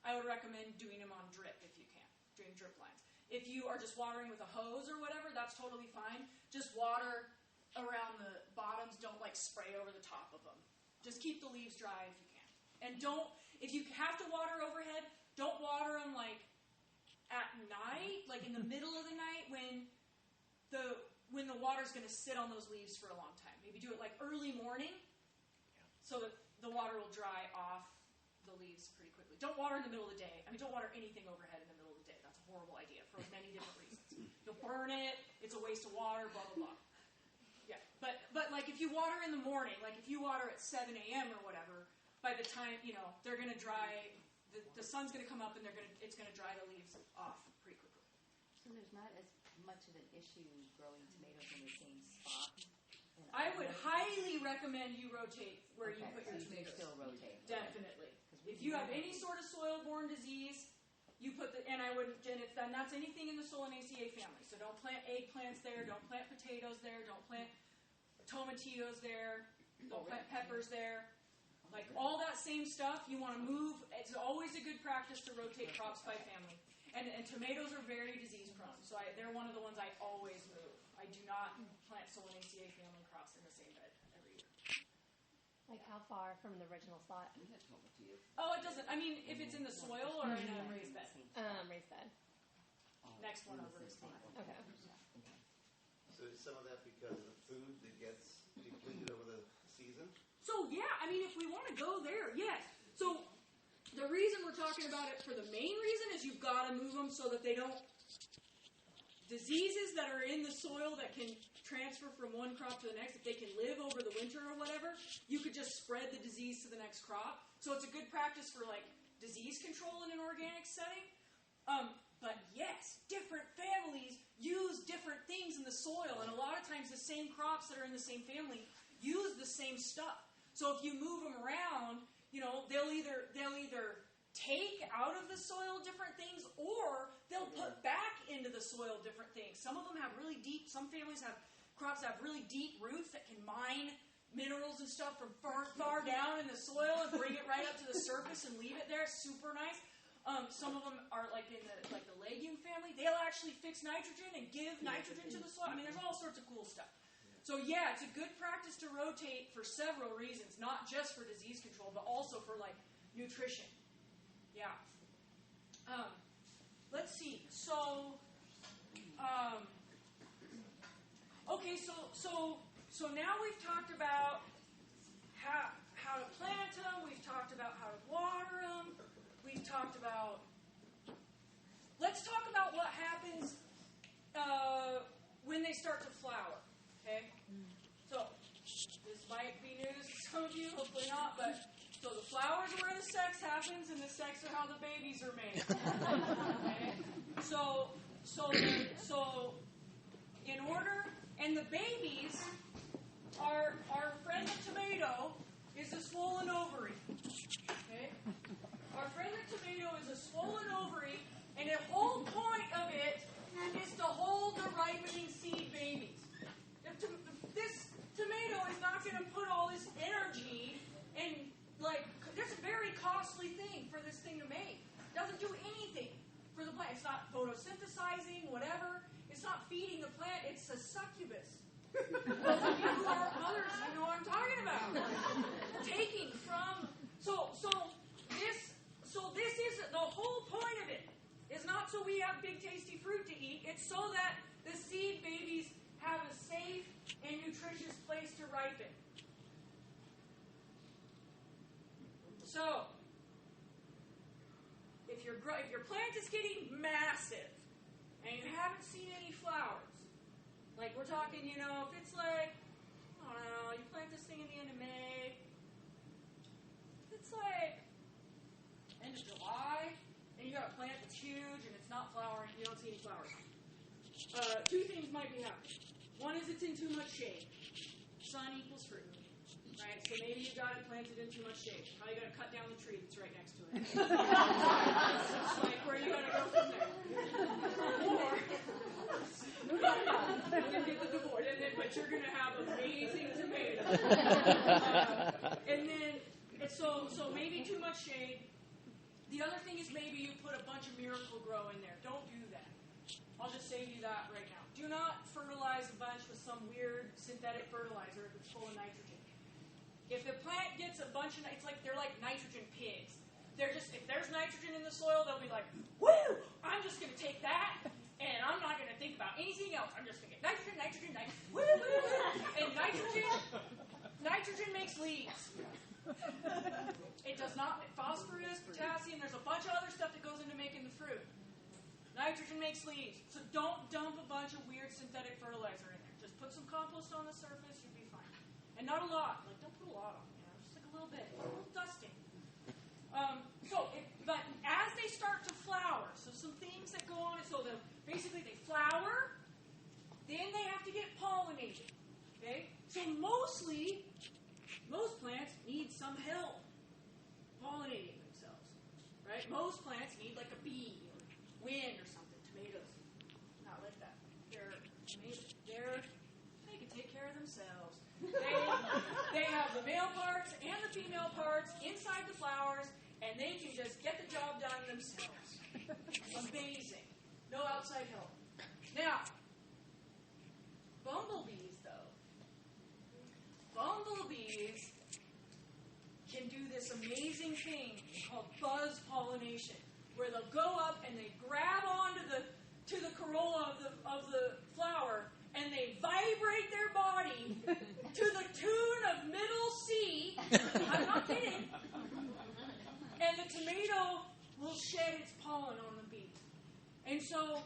Speaker 3: I would recommend doing them on drip if you can, doing drip lines. If you are just watering with a hose or whatever, that's totally fine. Just water around the bottoms. Don't spray over the top of them. Just keep the leaves dry if you can. And if you have to water overhead, don't water them at night, like in the middle of the night when the water's going to sit on those leaves for a long time. Maybe do it like early morning so that the water will dry off the leaves pretty quickly. Don't water in the middle of the day. I mean, don't water anything overhead in the middle of the day. That's a horrible idea for many different reasons. You'll burn it. It's a waste of water, blah, blah, blah. Yeah, but like if you water in the morning, like if you water at 7 a.m. or whatever, by the time, they're going to dry, the sun's going to come up and it's going to dry the leaves off pretty quickly.
Speaker 4: So there's not as much of an issue growing tomatoes in the same spot?
Speaker 3: I would highly recommend you rotate where you put your
Speaker 4: so
Speaker 3: tomatoes.
Speaker 4: You still rotate.
Speaker 3: Definitely. If you have any sort of soil-borne disease, you put and that's anything in the Solanaceae family. So don't plant eggplants there, don't plant potatoes there, don't plant tomatillos there, don't plant peppers there. Like all that same stuff, you want to move. It's always a good practice to rotate crops by family. And tomatoes are very disease prone, so they're one of the ones I always move. I do not plant Solanaceae family crops in the same bed every year.
Speaker 6: Like how far from the original spot?
Speaker 3: Oh, it doesn't. I mean, if it's in the soil or in a raised bed.
Speaker 6: Raised bed.
Speaker 3: Next one over is fine.
Speaker 6: Okay.
Speaker 8: So is some of that because of the food that gets depleted over the season?
Speaker 3: So yeah, I mean, if we want to go there, yes. So the reason we're talking about it for the main reason is you've got to move them so that they don't. Diseases that are in the soil that can transfer from one crop to the next, if they can live over the winter or whatever, you could just spread the disease to the next crop. So it's a good practice for like disease control in an organic setting. But yes, different families use different things in the soil, and a lot of times the same crops that are in the same family use the same stuff. So if you move them around, they'll either take out of the soil different things, or they'll put back into the soil different things. Some of them have really deep, some families have crops that have really deep roots that can mine minerals and stuff from far down in the soil and bring it right up to the surface and leave it there. Super nice. Some of them are like in the legume family. They'll actually fix nitrogen and give nitrogen to the soil. I mean, there's all sorts of cool stuff. So yeah, it's a good practice to rotate for several reasons, not just for disease control, but also for like nutrition. Yeah. Let's see. So, okay. So now we've talked about how to plant them. We've talked about how to water them. We've talked about. Let's talk about what happens when they start to flower. Okay. So this might be news to some of you. Hopefully not, but. So the flowers are where the sex happens, and the sex are how the babies are made. Okay? So in order, and the babies are our friend the tomato is a swollen ovary. Okay? Our friend the tomato is a swollen ovary, and the whole point of it is to hold the ripening seed babies. This tomato is not going to put all this energy and that's a very costly thing for this thing to make. It doesn't do anything for the plant. It's not photosynthesizing, whatever. It's not feeding the plant. It's a succubus. Those of you who are mothers, you know what I'm talking about. Taking from this is the whole point of it. Is not so we have big tasty fruit to eat. It's so that the seed babies have a safe and nutritious place to ripen. So, if your plant is getting massive and you haven't seen any flowers, like we're talking, if it's like, I don't know, you plant this thing in the end of May, it's like end of July, and you got a plant that's huge and it's not flowering, you don't see any flowers. Two things might be happening. One is it's in too much shade. Sun equals fruit. Right, so maybe you got it planted in too much shade. Probably got to cut down the tree that's right next to it. It's like where you got to go from there. Or you get the divorce, but you're going to have amazing tomatoes. And then, so maybe too much shade. The other thing is maybe you put a bunch of Miracle Grow in there. Don't do that. I'll just save you that right now. Do not fertilize a bunch with some weird synthetic fertilizer if it's full of nitrogen. If the plant gets a bunch of, they're like nitrogen pigs. They're just, if there's nitrogen in the soil, they'll be like, woo, I'm just going to take that, and I'm not going to think about anything else. I'm just going to get nitrogen. Woo, woo, woo. And nitrogen makes leaves. It does not. Phosphorus, potassium, there's a bunch of other stuff that goes into making the fruit. Nitrogen makes leaves. So don't dump a bunch of weird synthetic fertilizer in there. Just put some compost on the surface, you'll be fine. And not a lot. Like, don't put a lot on, just like a little bit. A little dusting. But as they start to flower, so some things that go on, so basically they flower, then they have to get pollinated. Okay? So most plants need some help pollinating themselves. Right? Most plants need like a bee or wind or something. Tomatoes, not like that. They can take care of themselves. They have the male parts and the female parts inside the flowers, and they can just get the job done themselves. Amazing. No outside help. Now, bumblebees, though. Bumblebees can do this amazing thing called buzz pollination, where they'll go up and they grab onto the corolla of the flower, and they vibrate their body to the tune of middle C. I'm not kidding. And the tomato will shed its pollen on the bee. And so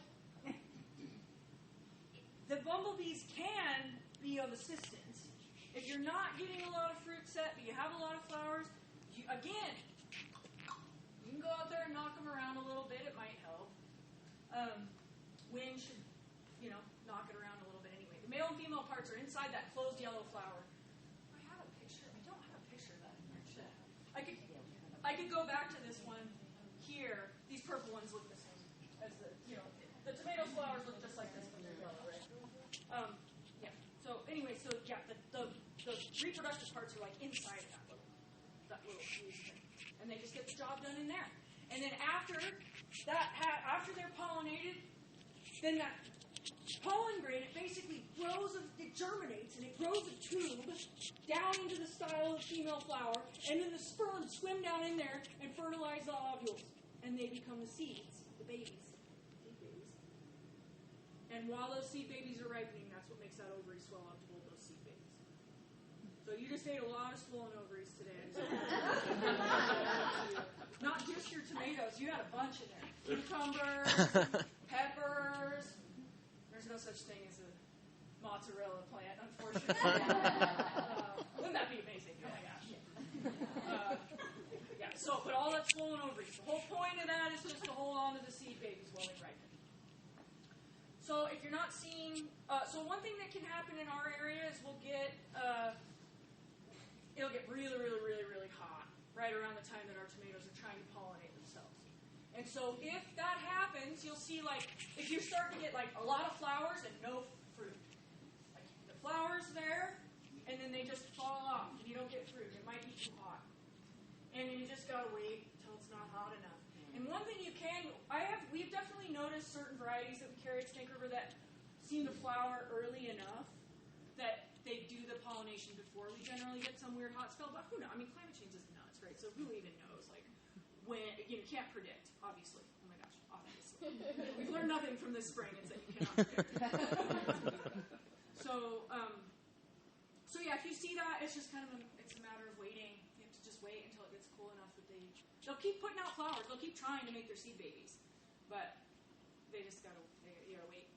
Speaker 3: the bumblebees can be of assistance. If you're not getting a lot of fruit set, but you have a lot of flowers, you can go out there and knock them around a little bit. It might help. Wind should, knock it around a little bit anyway. The male and female parts are inside that closed yellow flower. I have a picture. I don't have a picture of that. I could go back to this one here. These purple ones look the same as the tomato flowers look just like this when they're yellow, right? So anyway, the reproductive parts are like inside of that little fuse thing, and they just get the job done in there. And then after they're pollinated, then that pollen grain, it basically it germinates, and it grows a tube down into the style of the female flower, and then the sperms swim down in there and fertilize the ovules, and they become the seeds, the babies. Seed babies. And while those seed babies are ripening, that's what makes that ovary swell up to hold those seed babies. So you just ate a lot of swollen ovaries today. Not just your tomatoes, you had a bunch in there. Cucumbers, peppers. There's no such thing as a mozzarella plant, unfortunately. Wouldn't that be amazing? Oh my gosh. But all that swollen ovaries. The whole point of that is just to hold on to the seed babies while they ripen. So if you're not seeing, one thing that can happen in our area is we'll get, it'll get really, really, really, really hot right around the time that our tomatoes are trying to pollinate themselves. And so if that happens, you'll see if you start to get a lot of flowers and no fruit. Like the flowers there, and then they just fall off and you don't get fruit. It might be too hot. And you just gotta wait until it's not hot enough. And one thing we've definitely noticed certain varieties that we carry at Snake River that seem to flower early enough that they do the pollination before we generally get some weird hot spell. But who knows? I mean, climate change is nuts, right? So who even knows? When you can't predict, obviously. Oh my gosh, obviously. We've learned nothing from this spring. It's that you cannot predict. So if you see that, it's just it's a matter of waiting. You have to just wait until it gets cool enough that they'll keep putting out flowers. They'll keep trying to make their seed babies, but you gotta wait.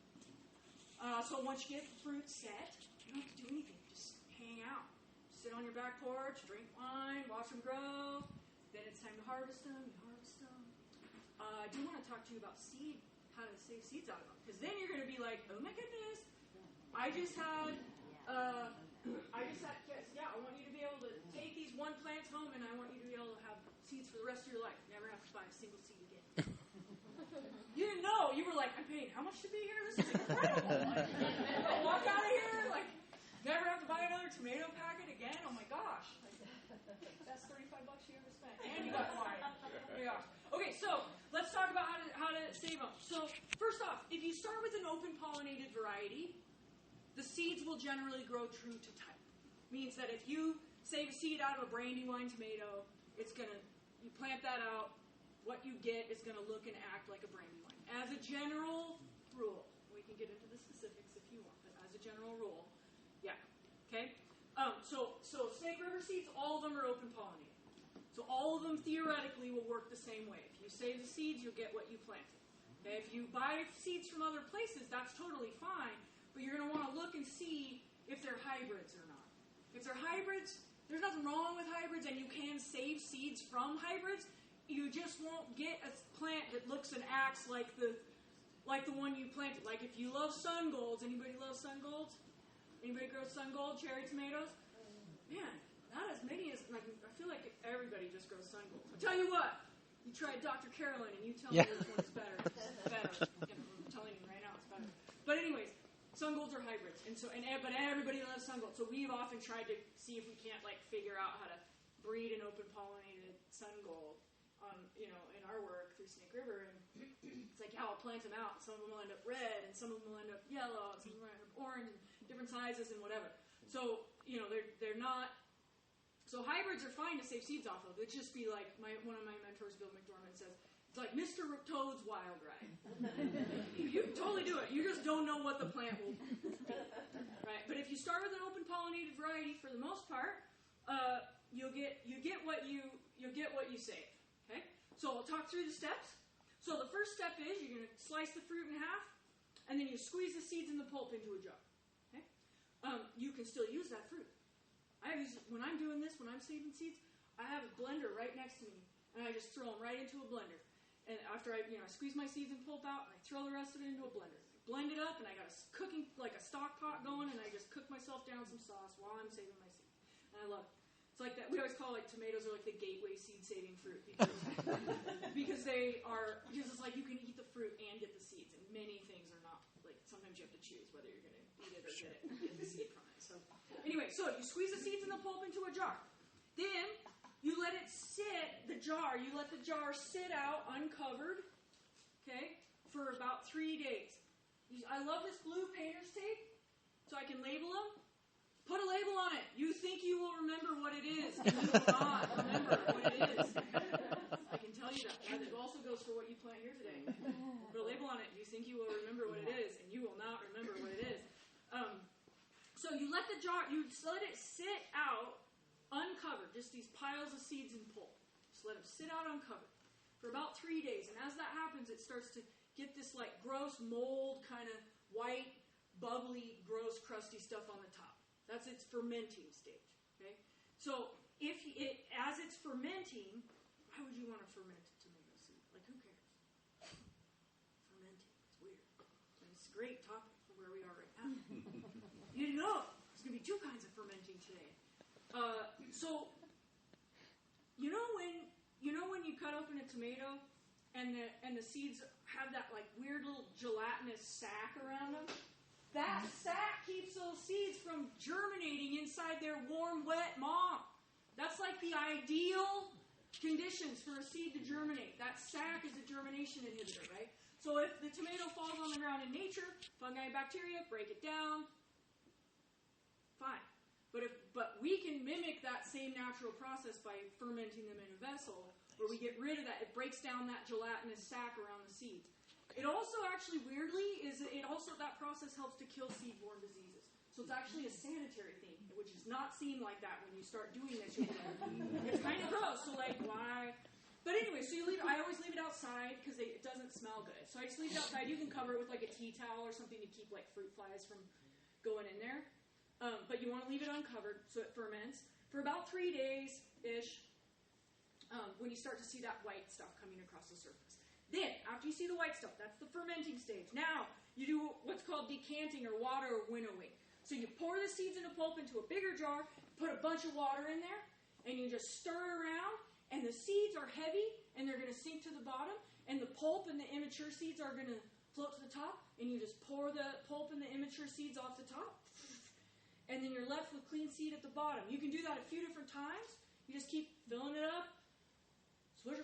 Speaker 3: So once you get the fruit set, you don't have to do anything. Just hang out, sit on your back porch, drink wine, watch them grow. Then it's time to harvest them. You harvest them. I do want to talk to you about how to save seeds out of them, because then you're going to be like, oh my goodness, I just had kids. Yeah, I want you to be able to take these one plants home, and I want you to be able to have seeds for the rest of your life. Never have to buy a single seed again. You didn't know. You were like, I'm paying how much to be here? This is incredible. I'll walk out of here, never have to buy another tomato packet again. Oh my gosh. That's $35 you ever spent. And you got quiet. Oh my gosh. Okay, so let's talk about how to save them. So first off, if you start with an open pollinated variety, the seeds will generally grow true to type. Means that if you save a seed out of a brandywine tomato, you plant that out, what you get is going to look and act like a brandywine as a general rule, we can get into the specifics if you want, but as a general rule, yeah. Okay? So Snake River seeds, all of them are open pollinated. So all of them theoretically will work the same way. If you save the seeds, you'll get what you planted. Okay? If you buy seeds from other places, that's totally fine, but you're going to want to look and see if they're hybrids or not. If they're hybrids, there's nothing wrong with hybrids, and you can save seeds from hybrids. You just won't get a plant that looks and acts like the one you planted. Like if you love sun golds, anybody love sun golds? Anybody grow sun gold cherry tomatoes? Man, not as many as, like, I feel like everybody just grows sun gold. I'll tell you what, you try Dr. Carolyn and you tell me which one's better. Better. I'm telling you right now, it's better. But anyways, sun golds are hybrids, but everybody loves sun gold. So we've often tried to see if we can't figure out how to breed an open pollinated sun gold, in our work through Snake River. And it's like, yeah, I'll plant them out. Some of them will end up red, and some of them will end up yellow, and some of them will end up orange, and different sizes and whatever. So they're not. So hybrids are fine to save seeds off of. It'd just be like one of my mentors, Bill McDormand, says. It's like Mr. Toad's Wild Ride. You can totally do it. You just don't know what the plant will be. Right? But if you start with an open pollinated variety, for the most part, you'll get what you save. Okay? So I'll talk through the steps. So the first step is you're going to slice the fruit in half, and then you squeeze the seeds and the pulp into a jar. Okay? You can still use that fruit. When I'm doing this, when I'm saving seeds, I have a blender right next to me, and I just throw them right into a blender. And after I squeeze my seeds and pulp out, and I throw the rest of it into a blender. Blend it up, and I got a cooking, like a stock pot going, and I just cook myself down some sauce while I'm saving my seeds. And I love it. It's like that. We always call tomatoes are like the gateway seed-saving fruit because it's like you can eat the fruit and get the seeds, and many things are not. Like sometimes you have to choose whether you're going to eat it or get the seed from it. So anyway, so you squeeze the seeds and the pulp into a jar. Then you let it sit, you let the jar sit out uncovered, okay, for about 3 days. I love this blue painter's tape, so I can label them. Put a label on it. You think you will remember what it is, and you will not remember what it is. I can tell you that. That also goes for what you plant here today. Put a label on it. You think you will remember what it is, and you will not remember what it is. So you let the jar, you let it sit out uncovered, just these piles of seeds and pulp. Just let them sit out uncovered for about 3 days. And as that happens, it starts to get this gross mold kind of white, bubbly, gross, crusty stuff on the top. That's its fermenting stage. Okay? So as it's fermenting, why would you want to ferment a tomato seed? Like, who cares? Fermenting. It's weird. And it's a great topic for where we are right now. You didn't know there's going to be 2 kinds of fermenting today. So when you cut open a tomato and the seeds have that weird little gelatinous sac around them, that sac keeps those seeds from germinating inside their warm, wet mom. That's the ideal conditions for a seed to germinate. That sac is a germination inhibitor, right? So if the tomato falls on the ground in nature, fungi and bacteria break it down, fine. But we can mimic that same natural process by fermenting them in a vessel, where we get rid of that. It breaks down that gelatinous sac around the seeds. It also actually, weirdly, that process helps to kill seed-borne diseases. So it's actually a sanitary thing, which does not seem like that when you start doing this. It's kind of gross, so why? But anyway, so I always leave it outside because it doesn't smell good. So I just leave it outside. You can cover it with a tea towel or something to keep fruit flies from going in there. But you want to leave it uncovered so it ferments for about 3 days-ish when you start to see that white stuff coming across the surface. Then, after you see the white stuff, that's the fermenting stage. Now, you do what's called decanting or water winnowing. So you pour the seeds and the pulp into a bigger jar, put a bunch of water in there, and you just stir around, and the seeds are heavy, and they're going to sink to the bottom, and the pulp and the immature seeds are going to float to the top, and you just pour the pulp and the immature seeds off the top, and then you're left with clean seed at the bottom. You can do that a few different times. You just keep filling it up,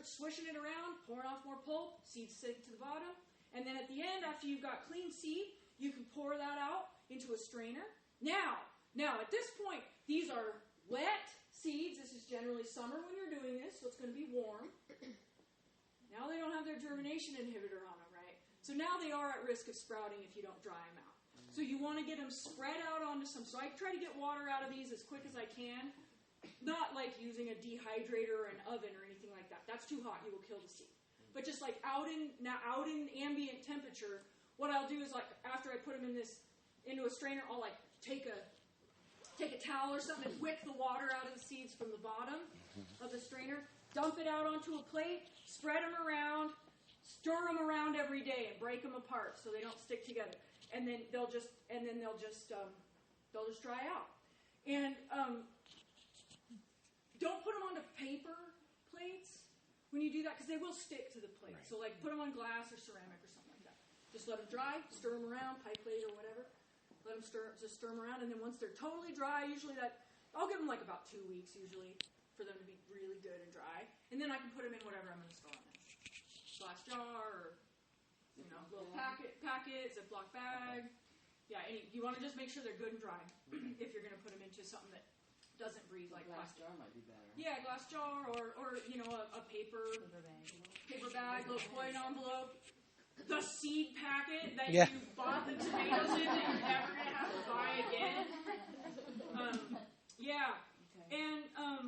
Speaker 3: swishing it around, pouring off more pulp, seeds sink to the bottom, and then at the end, after you've got clean seed, you can pour that out into a strainer. Now at this point, these are wet seeds. This is generally summer when you're doing this, so it's going to be warm. Now they don't have their germination inhibitor on them, right? So now they are at risk of sprouting if you don't dry them out. So you want to get them spread out onto some. So I try to get water out of these as quick as I can. Not like using a dehydrator or an oven or anything like that. That's too hot. You will kill the seed. But just like out in ambient temperature, what I'll do is like after I put them into a strainer, I'll like take a towel or something and wick the water out of the seeds from the bottom of the strainer, dump it out onto a plate, spread them around, stir them around every day and break them apart so they don't stick together. And then they'll just dry out. And don't put them onto paper plates when you do that because they will stick to the plate. Right. So like put them on glass or ceramic or something like that. Just let them dry, stir them around, pie plate or whatever. Let them stir them around, and then once they're totally dry, usually I'll give them like about 2 weeks usually for them to be really good and dry. And then I can put them in whatever I'm going to store them in. Glass jar or little packet, Ziploc bag. Yeah, you want to just make sure they're good and dry if you're going to put them into something that doesn't breathe like
Speaker 4: glass
Speaker 3: plastic.
Speaker 4: jar might be better.
Speaker 3: Yeah, glass jar or a paper bag, little foil envelope. The seed packet that you bought the tomatoes in that you're never going to have to buy again. And I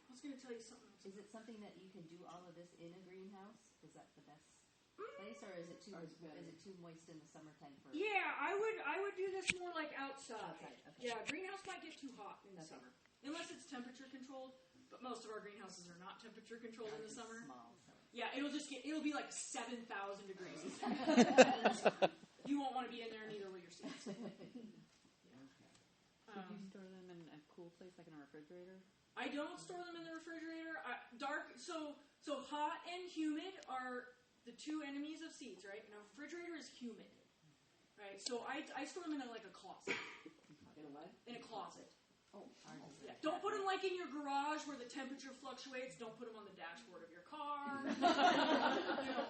Speaker 3: was going to tell you something.
Speaker 4: Is it something that you can do all of this in a greenhouse? Is that the best place, or is it too moist in the summertime for?
Speaker 3: Yeah, I would do this more like outside.
Speaker 4: Okay.
Speaker 3: Yeah, greenhouse might get too hot in the summer unless it's temperature controlled. But most of our greenhouses are not temperature controlled in the summer.
Speaker 4: Small, so.
Speaker 3: Yeah, it'll be like 7,000 degrees. You won't want to be in there, neither will your seeds.
Speaker 9: So do you store them in a cool place, like in a refrigerator?
Speaker 3: I don't store them in the refrigerator. So hot and humid are the two enemies of seeds, right? And a refrigerator is humid, right? So I store them in a closet.
Speaker 4: In a what?
Speaker 3: In a closet.
Speaker 4: Oh,
Speaker 3: yeah. Don't put them like in your garage where the temperature fluctuates. Don't put them on the dashboard of your car.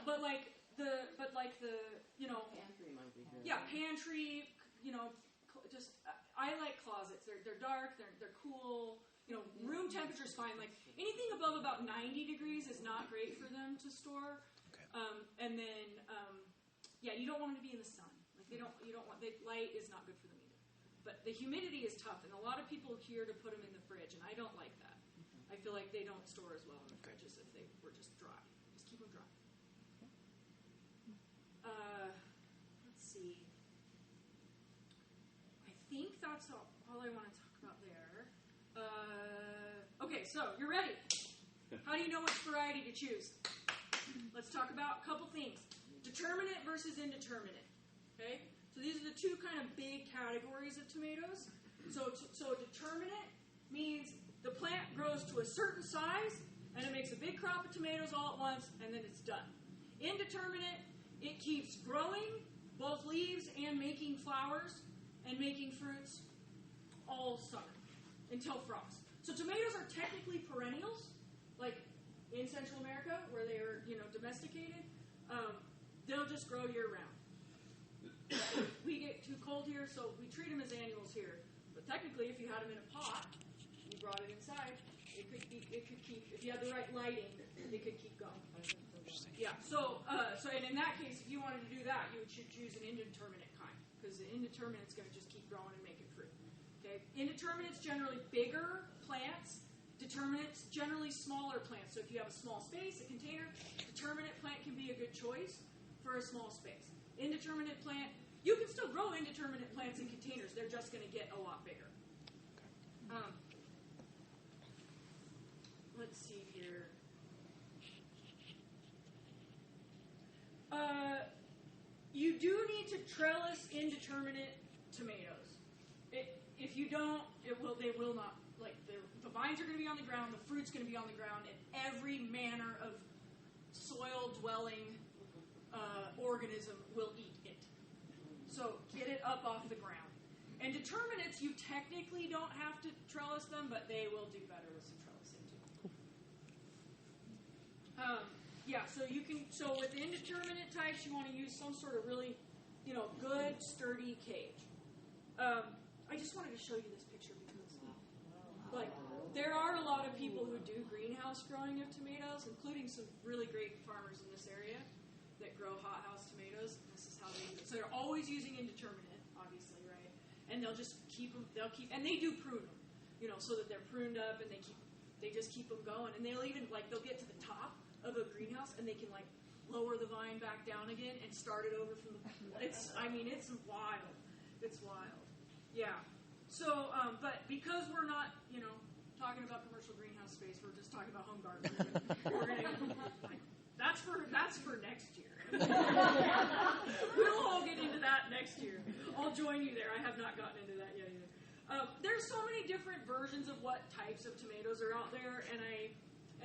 Speaker 3: But like the
Speaker 4: pantry might be good.
Speaker 3: Yeah, pantry. Just I like closets. They're dark. They're cool. Room temperature is fine. Like anything above about 90 degrees is not great for them to store.
Speaker 10: Okay.
Speaker 3: And then you don't want them to be in the sun. Like you don't want the light is not good for them either. But the humidity is tough, and a lot of people here to put them in the fridge, and I don't like that. I feel like they don't store as well in the fridge as if they were just dry. Just keep them dry. Let's see. I think that's all I want to talk about there. Okay, so you're ready. How do you know which variety to choose? Let's talk about a couple things. Determinate versus indeterminate. Okay? So these are the two kind of big categories of tomatoes. So determinate means the plant grows to a certain size and it makes a big crop of tomatoes all at once and then it's done. Indeterminate, it keeps growing, both leaves and making flowers and making fruits all summer until frost. So tomatoes are technically perennials, like in Central America where they are domesticated. They'll just grow year round. We get too cold here, so we treat them as annuals here. But technically, if you had them in a pot, you brought it inside, it could keep. If you had the right lighting, it could keep going. Yeah. So and in that case, if you wanted to do that, you should choose an indeterminate kind because the indeterminate's going to just keep growing and making fruit. Okay. Indeterminate's generally bigger plants. Determinate's generally smaller plants. So if you have a small space, a container, determinate plant can be a good choice for a small space. Indeterminate plant, you can still grow indeterminate plants in containers. They're just going to get a lot bigger. Let's see here. You do need to trellis indeterminate tomatoes. If you don't, they will not. Like the vines are going to be on the ground, the fruit's going to be on the ground, and every manner of soil-dwelling organism will eat it. So get it up off the ground. And determinates, you technically don't have to trellis them, but they will do better with some trellising too. So with indeterminate types, you want to use some sort of really, good, sturdy cage. I just wanted to show you this picture because, there are a lot of people who do greenhouse growing of tomatoes, including some really great farmers in this area. that grow hothouse tomatoes. And this is how they do it. So they're always using indeterminate, obviously, right? And they'll just keep them. And they do prune them, so that they're pruned up, and they just keep them going. And they'll even they'll get to the top of a greenhouse, and they can lower the vine back down again and start it over from the. It's wild. It's wild. Yeah. So, but because we're not, talking about commercial greenhouse space, we're just talking about home garden. We're gonna that's for next year. We'll all get into that next year. I'll join you there. I have not gotten into that yet either. There's so many different versions of what types of tomatoes are out there, and I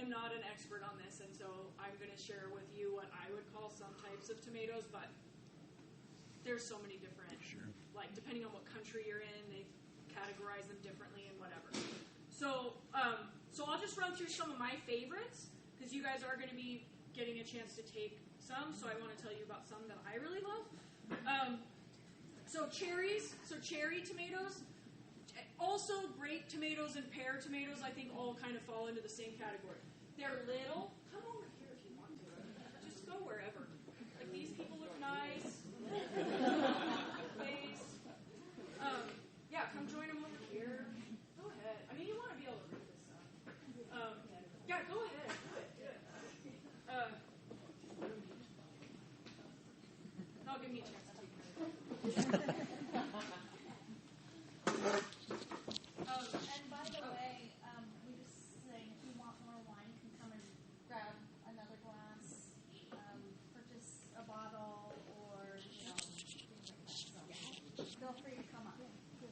Speaker 3: am not an expert on this, and so I'm going to share with you what I would call some types of tomatoes, but there's so many different, depending on what country you're in, they categorize them differently and whatever. So I'll just run through some of my favorites, because you guys are going to be getting a chance to take some, so I want to tell you about some that I really love. So cherry tomatoes, also grape tomatoes and pear tomatoes, I think all kind of fall into the same category. They're little. Come over here if you want to. Just go wherever. These people look nice. Face. Yeah, come join them over here. Go ahead. I mean, you want to be able to read this stuff. Yeah, go ahead. Good. That'll give me a chance to take care of it.
Speaker 5: And by the way, we just saying if you want more wine, you can come and grab another glass, purchase a bottle, or things like that. So feel free to come up.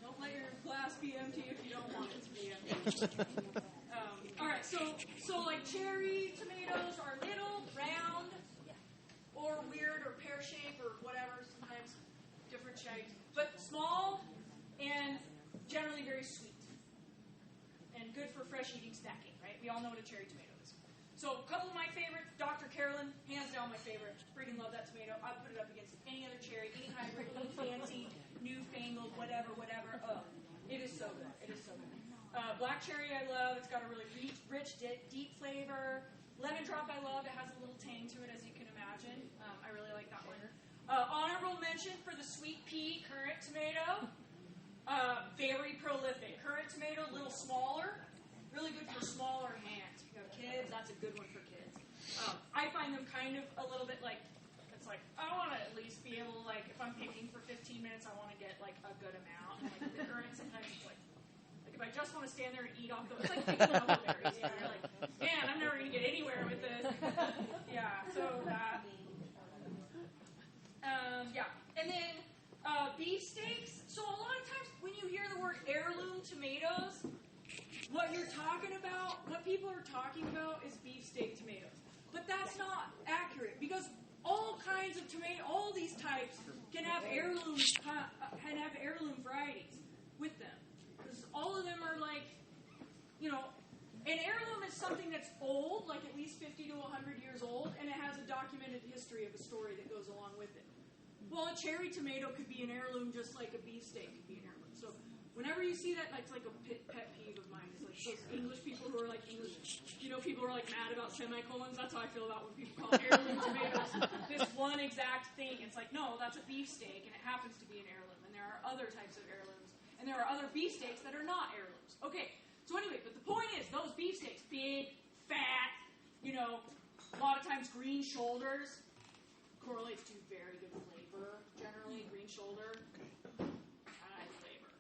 Speaker 3: Don't let your glass be empty if you don't want it to be empty. All right, so cherry tomatoes are little, round, or weird, or pear shaped, or whatever. Sometimes different shapes, but small and generally very sweet and good for fresh eating snacking. Right? We all know what a cherry tomato is. So a couple of my favorites: Dr. Carolyn, hands down my favorite. Freaking love that tomato. I put it up against any other cherry, any hybrid, any fancy, newfangled, whatever. Oh, it is so good. It is so good. Black cherry I love. It's got a really rich, deep flavor. Lemon drop I love. It has a little tang to it, as you can imagine. I really like that one. Honorable mention for the sweet pea currant tomato. Very prolific. Currant tomato, a little smaller. Really good for smaller hands. If you have kids, that's a good one for kids. I find them kind of a little bit I want to at least be able to, if I'm picking for 15 minutes, I want to get, a good amount. And, the currant, sometimes it's if I just want to stand there and eat off those, it's like picking huckleberries. You're like, man, I'm never going to get anywhere with this. Yeah, so that. And then beef steaks. So a lot of times when you hear the word heirloom tomatoes, what people are talking about is beefsteak tomatoes. But that's not accurate, because all kinds of tomato, all these types can have heirloom varieties with them. Because all of them are an heirloom is something that's old, at least 50 to 100 years old, and it has a documented history of a story that goes along with it. Well, a cherry tomato could be an heirloom just like a beefsteak could be an heirloom. So whenever you see that, it's like a pet peeve of mine. It's those English people who are English, people are mad about semicolons. That's how I feel about when people call heirloom tomatoes this one exact thing. It's no, that's a beefsteak, and it happens to be an heirloom. And there are other types of heirlooms, and there are other beefsteaks that are not heirlooms. Okay, so anyway, but the point is, those beefsteaks, big, fat, a lot of times green shoulders, correlates to very good flavor. Generally, green shoulder, high flavor.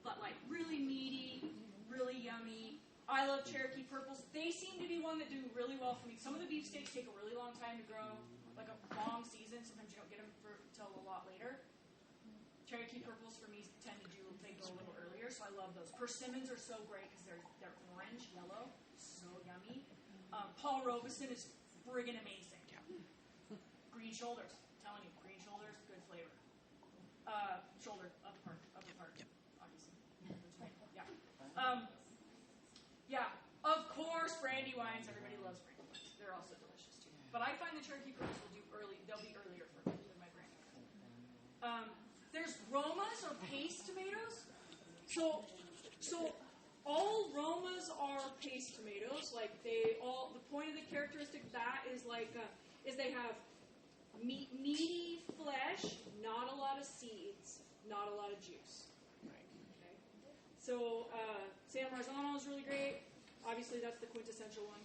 Speaker 3: But really meaty, really yummy. I love Cherokee purples. They seem to be one that do really well for me. Some of the beefsteaks take a really long time to grow, a long season. Sometimes you don't get them until a lot later. Cherokee purples for me tend to they grow a little earlier, so I love those. Persimmons are so great because they're orange, yellow, so yummy. Paul Robeson is friggin' amazing. Green shoulders, I'm telling you, green shoulders, good flavor. Shoulder, upper part, obviously. Yeah. Of course, brandy wines. Everybody loves brandy wines. They're also delicious too. But I find the Cherokee purples they'll be earlier for me than my brandy wines. There's Romas or paste tomatoes. So all Romas are paste tomatoes. The point of the characteristic of that is is they have meaty flesh, not a lot of seeds, not a lot of juice. Okay. So San Marzano is really great. Obviously, that's the quintessential one.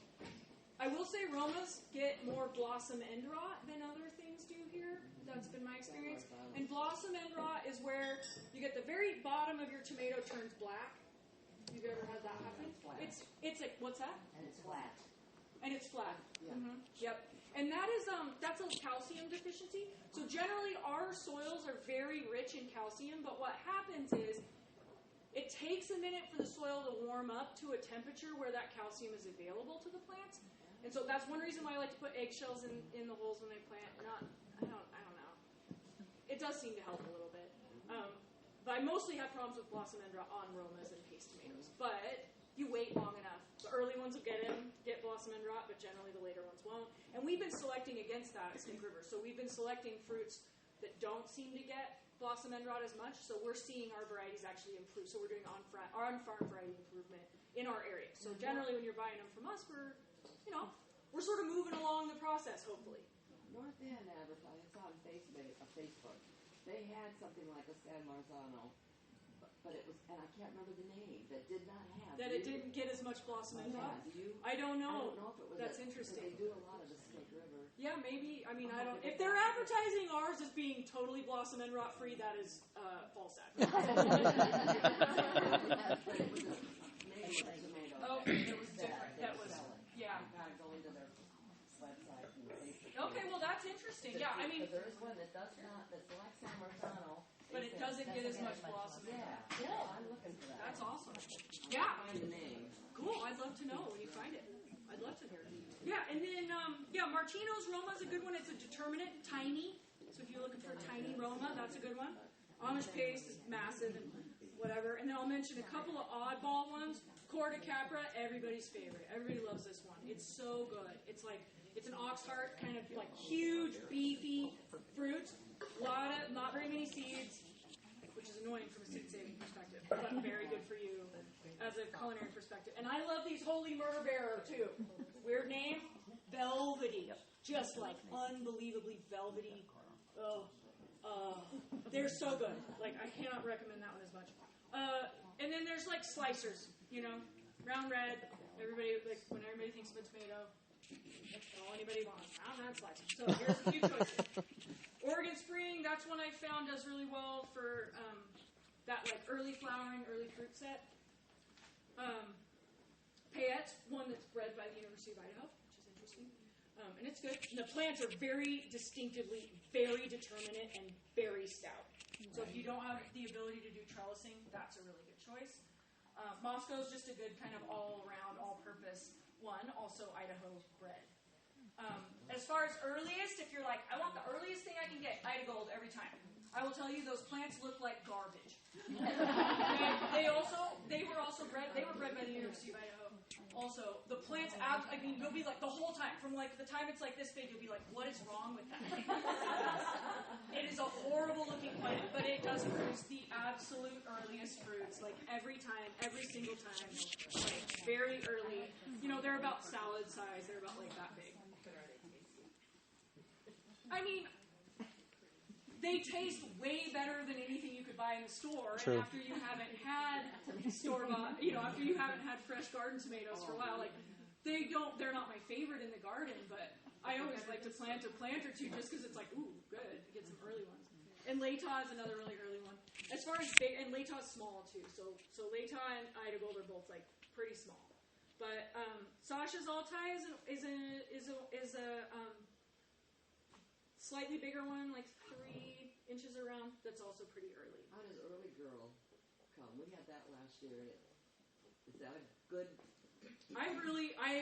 Speaker 3: I will say Romas get more blossom end rot than other things do here. That's been my experience. And blossom end rot is where you get the very bottom of your tomato turns black. You've ever had that happen? It's like, what's that?
Speaker 4: And it's flat.
Speaker 3: And it's flat.
Speaker 4: Yeah.
Speaker 3: Mm-hmm. Yep. And that is that's a calcium deficiency. So generally our soils are very rich in calcium, but what happens is it takes a minute for the soil to warm up to a temperature where that calcium is available to the plants. And so that's one reason why I like to put eggshells in the holes when they plant. I don't know. It does seem to help a little bit. But I mostly have problems with blossom end rot on Romas and paste tomatoes. But you wait long enough. The early ones will get blossom end rot, but generally the later ones won't. And we've been selecting against that at Snake River. So we've been selecting fruits that don't seem to get blossom end rot as much. So we're seeing our varieties actually improve. So we're doing on-farm variety improvement in our area. So generally when you're buying them from us, we're sort of moving along the process, hopefully.
Speaker 10: North End advertised on Facebook. They had something like a San Marzano, but it was, and I can't remember the name, that did not have.
Speaker 3: That it didn't get as much blossom end rot? I don't know.
Speaker 10: If it was
Speaker 3: That's interesting.
Speaker 10: They do a lot of the Snake River.
Speaker 3: Yeah, maybe. I mean, I don't. If they're advertising ours as being totally blossom end rot free, that is false advertising. Oh, it was different. That was, yeah.
Speaker 10: Go into their website and Facebook.
Speaker 3: Okay, well that's interesting. Yeah, I mean,
Speaker 10: there is one that does not, that's like San Marzano,
Speaker 3: but it doesn't get as much blossom.
Speaker 10: Yeah, I'm looking for that.
Speaker 3: That's awesome. Yeah.
Speaker 10: Find the name.
Speaker 3: Cool. I'd love to know when you find it. I'd love to hear it. Yeah, and then Martino's Roma is a good one. It's a determinate, tiny. So if you're looking for a tiny Roma, that's a good one. Amish paste is massive and whatever. And then I'll mention a couple of oddball ones. Corda Capra, everybody's favorite. Everybody loves this one. It's so good. It's an ox heart, kind of like huge, beefy fruit. Not very many seeds, which is annoying from a seed saving perspective, but very good for you as a culinary perspective. And I love these Holy Myrrh Bearer too. Weird name, velvety, just like unbelievably velvety. They're so good. Like I cannot recommend that one as much. And then there's like slicers, round red. Everybody when everybody thinks of a tomato, that's all anybody wants. Round red slicers. So here's a few choices. Oregon Spring, that's one I found does really well for that like early flowering, early fruit set. Payette's one that's bred by the University of Idaho, which is interesting. And it's good. And the plants are very distinctively, very determinate, and very stout. So if you don't have the ability to do trellising, that's a really good choice. Moscow's just a good kind of all-around, all-purpose one, also Idaho bred. As far as earliest, if you're like, I want the earliest thing I can get, Ida Gold every time. I will tell you, those plants look like garbage. They were also bred. They were bred by the University of Idaho. Also, the plants, you'll be like the whole time, from like the time it's like this big, you'll be like, what is wrong with that? It is a horrible looking plant, but it does produce the absolute earliest fruits, like every time, every single time, like very early. They're about salad size. They're about like that big. I mean, they taste way better than anything you could buy in the store. True. And after you haven't had store-bought, after you haven't had fresh garden tomatoes for a while, like they're not my favorite in the garden, but I always like to plant a plant or two just because it's like, ooh, good, get some early ones. And Lata is another really early one. As far as big, and Lata's small too. So Lata and Ida Gold are both like pretty small. But Sasha's Altai is a slightly bigger one, like 3 inches around. That's also pretty early.
Speaker 10: How does Early Girl come? We had that last year. Is that a good?
Speaker 3: I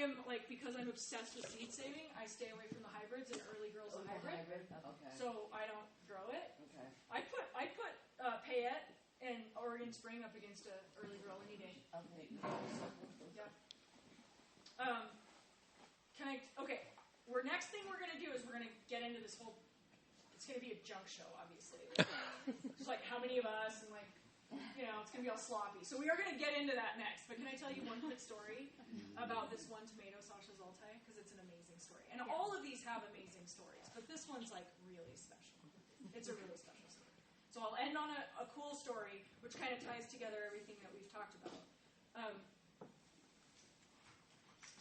Speaker 3: am like, because I'm obsessed with seed saving, I stay away from the hybrids, and Early Girl's a hybrid.
Speaker 10: Okay. So
Speaker 3: I don't grow it.
Speaker 10: Okay.
Speaker 3: I put Payette and Oregon Spring up against a Early Girl any day.
Speaker 10: Okay.
Speaker 3: Yeah. Next thing we're going to do is we're going to get into this whole, it's going to be a junk show, obviously. Just like how many of us, and like it's going to be all sloppy. So we are going to get into that next. But can I tell you one quick story about this one tomato, Sasha's Altai? Because it's an amazing story. And all of these have amazing stories, but this one's like really special. It's a really special story. So I'll end on a cool story, which kind of ties together everything that we've talked about.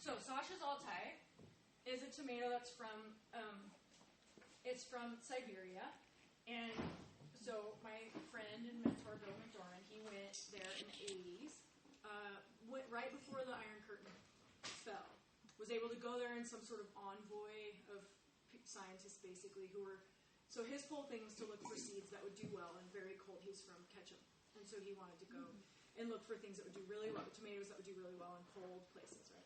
Speaker 3: So Sasha's Altai is a tomato that's from Siberia, and so my friend and mentor Bill McDormand, he went there in the 80s, went right before the Iron Curtain fell. Was able to go there in some sort of envoy of scientists, basically, who were. So his whole thing was to look for seeds that would do well in very cold. He's from Ketchum, and so he wanted to go and look for things that would do really well, tomatoes that would do really well in cold places, right?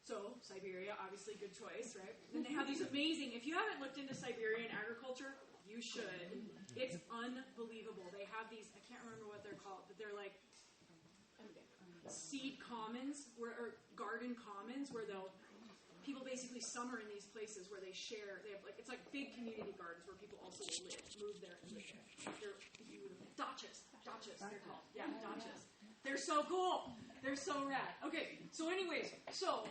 Speaker 3: So Siberia, obviously, good choice, right? And they have these amazing. If you haven't looked into Siberian agriculture, you should. It's unbelievable. They have these. I can't remember what they're called, but they're like seed commons, or garden commons, where people basically summer in these places where they share. They have it's like big community gardens where people also live, move there and live there. They're beautiful. Dachas, they're called. Yeah, dachas. They're so cool. They're so rad. Okay, so anyways, so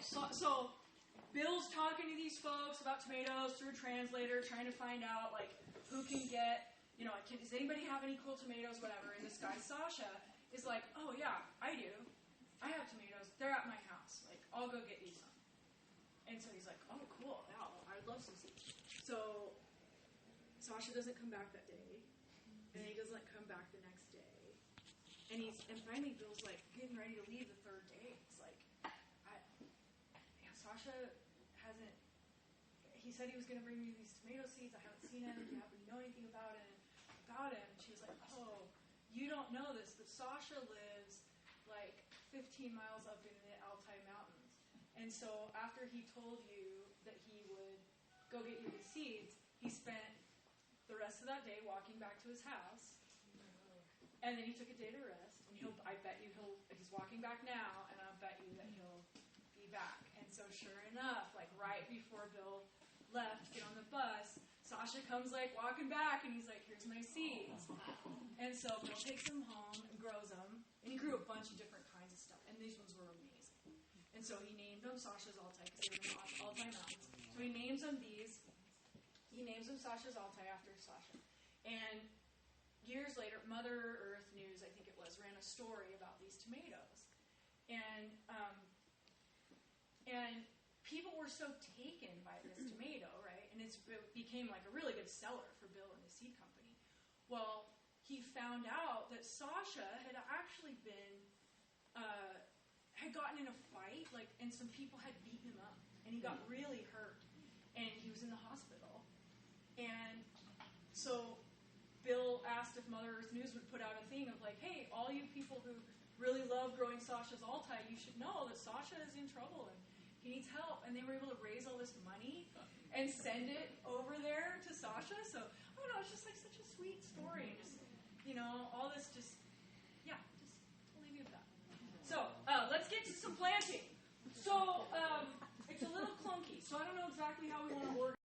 Speaker 3: Bill's talking to these folks about tomatoes through a translator, trying to find out who can get, does anybody have any cool tomatoes, whatever. And this guy Sasha is like, oh yeah, I do. I have tomatoes. They're at my house. I'll go get you some. And so he's like, oh, cool. Yeah, I'd love some seeds. So Sasha doesn't come back that day, and he doesn't come back the next day. And finally Bill's getting ready to leave the third day. It's Sasha hasn't. He said he was going to bring me these tomato seeds. I haven't seen him. Do you happen to know anything about him? She was like, oh, you don't know this, but Sasha lives 15 miles up in the Altai Mountains. And so after he told you that he would go get you the seeds, he spent the rest of that day walking back to his house. And then he took a day to rest. And I bet you he's walking back now, and I'll bet you that he'll be back. And so sure enough, right before Bill left to get on the bus, Sasha comes walking back, and he's like, here's my seeds. And so Bill takes them home and grows them. And he grew a bunch of different kinds of stuff. And these ones were amazing. And so he named them Sasha's Altai because they were in the Altai Mountains. So he names them these. He names them Sasha's Altai after Sasha. And years later, Mother Earth News, I think it was, ran a story about these tomatoes. And people were so taken by this tomato, right? And it became a really good seller for Bill and the seed company. Well, he found out that Sasha had actually had gotten in a fight, and some people had beaten him up, and he got really hurt, and he was in the hospital. And so Bill asked if Mother Earth News would put out a thing of hey, all you people who really love growing Sasha's Altai, you should know that Sasha is in trouble and he needs help. And they were able to raise all this money and send it over there to Sasha. So I don't know, it's just such a sweet story. Just all this just I'll leave you with that. So let's get to some planting. So it's a little clunky. So I don't know exactly how we want to organize.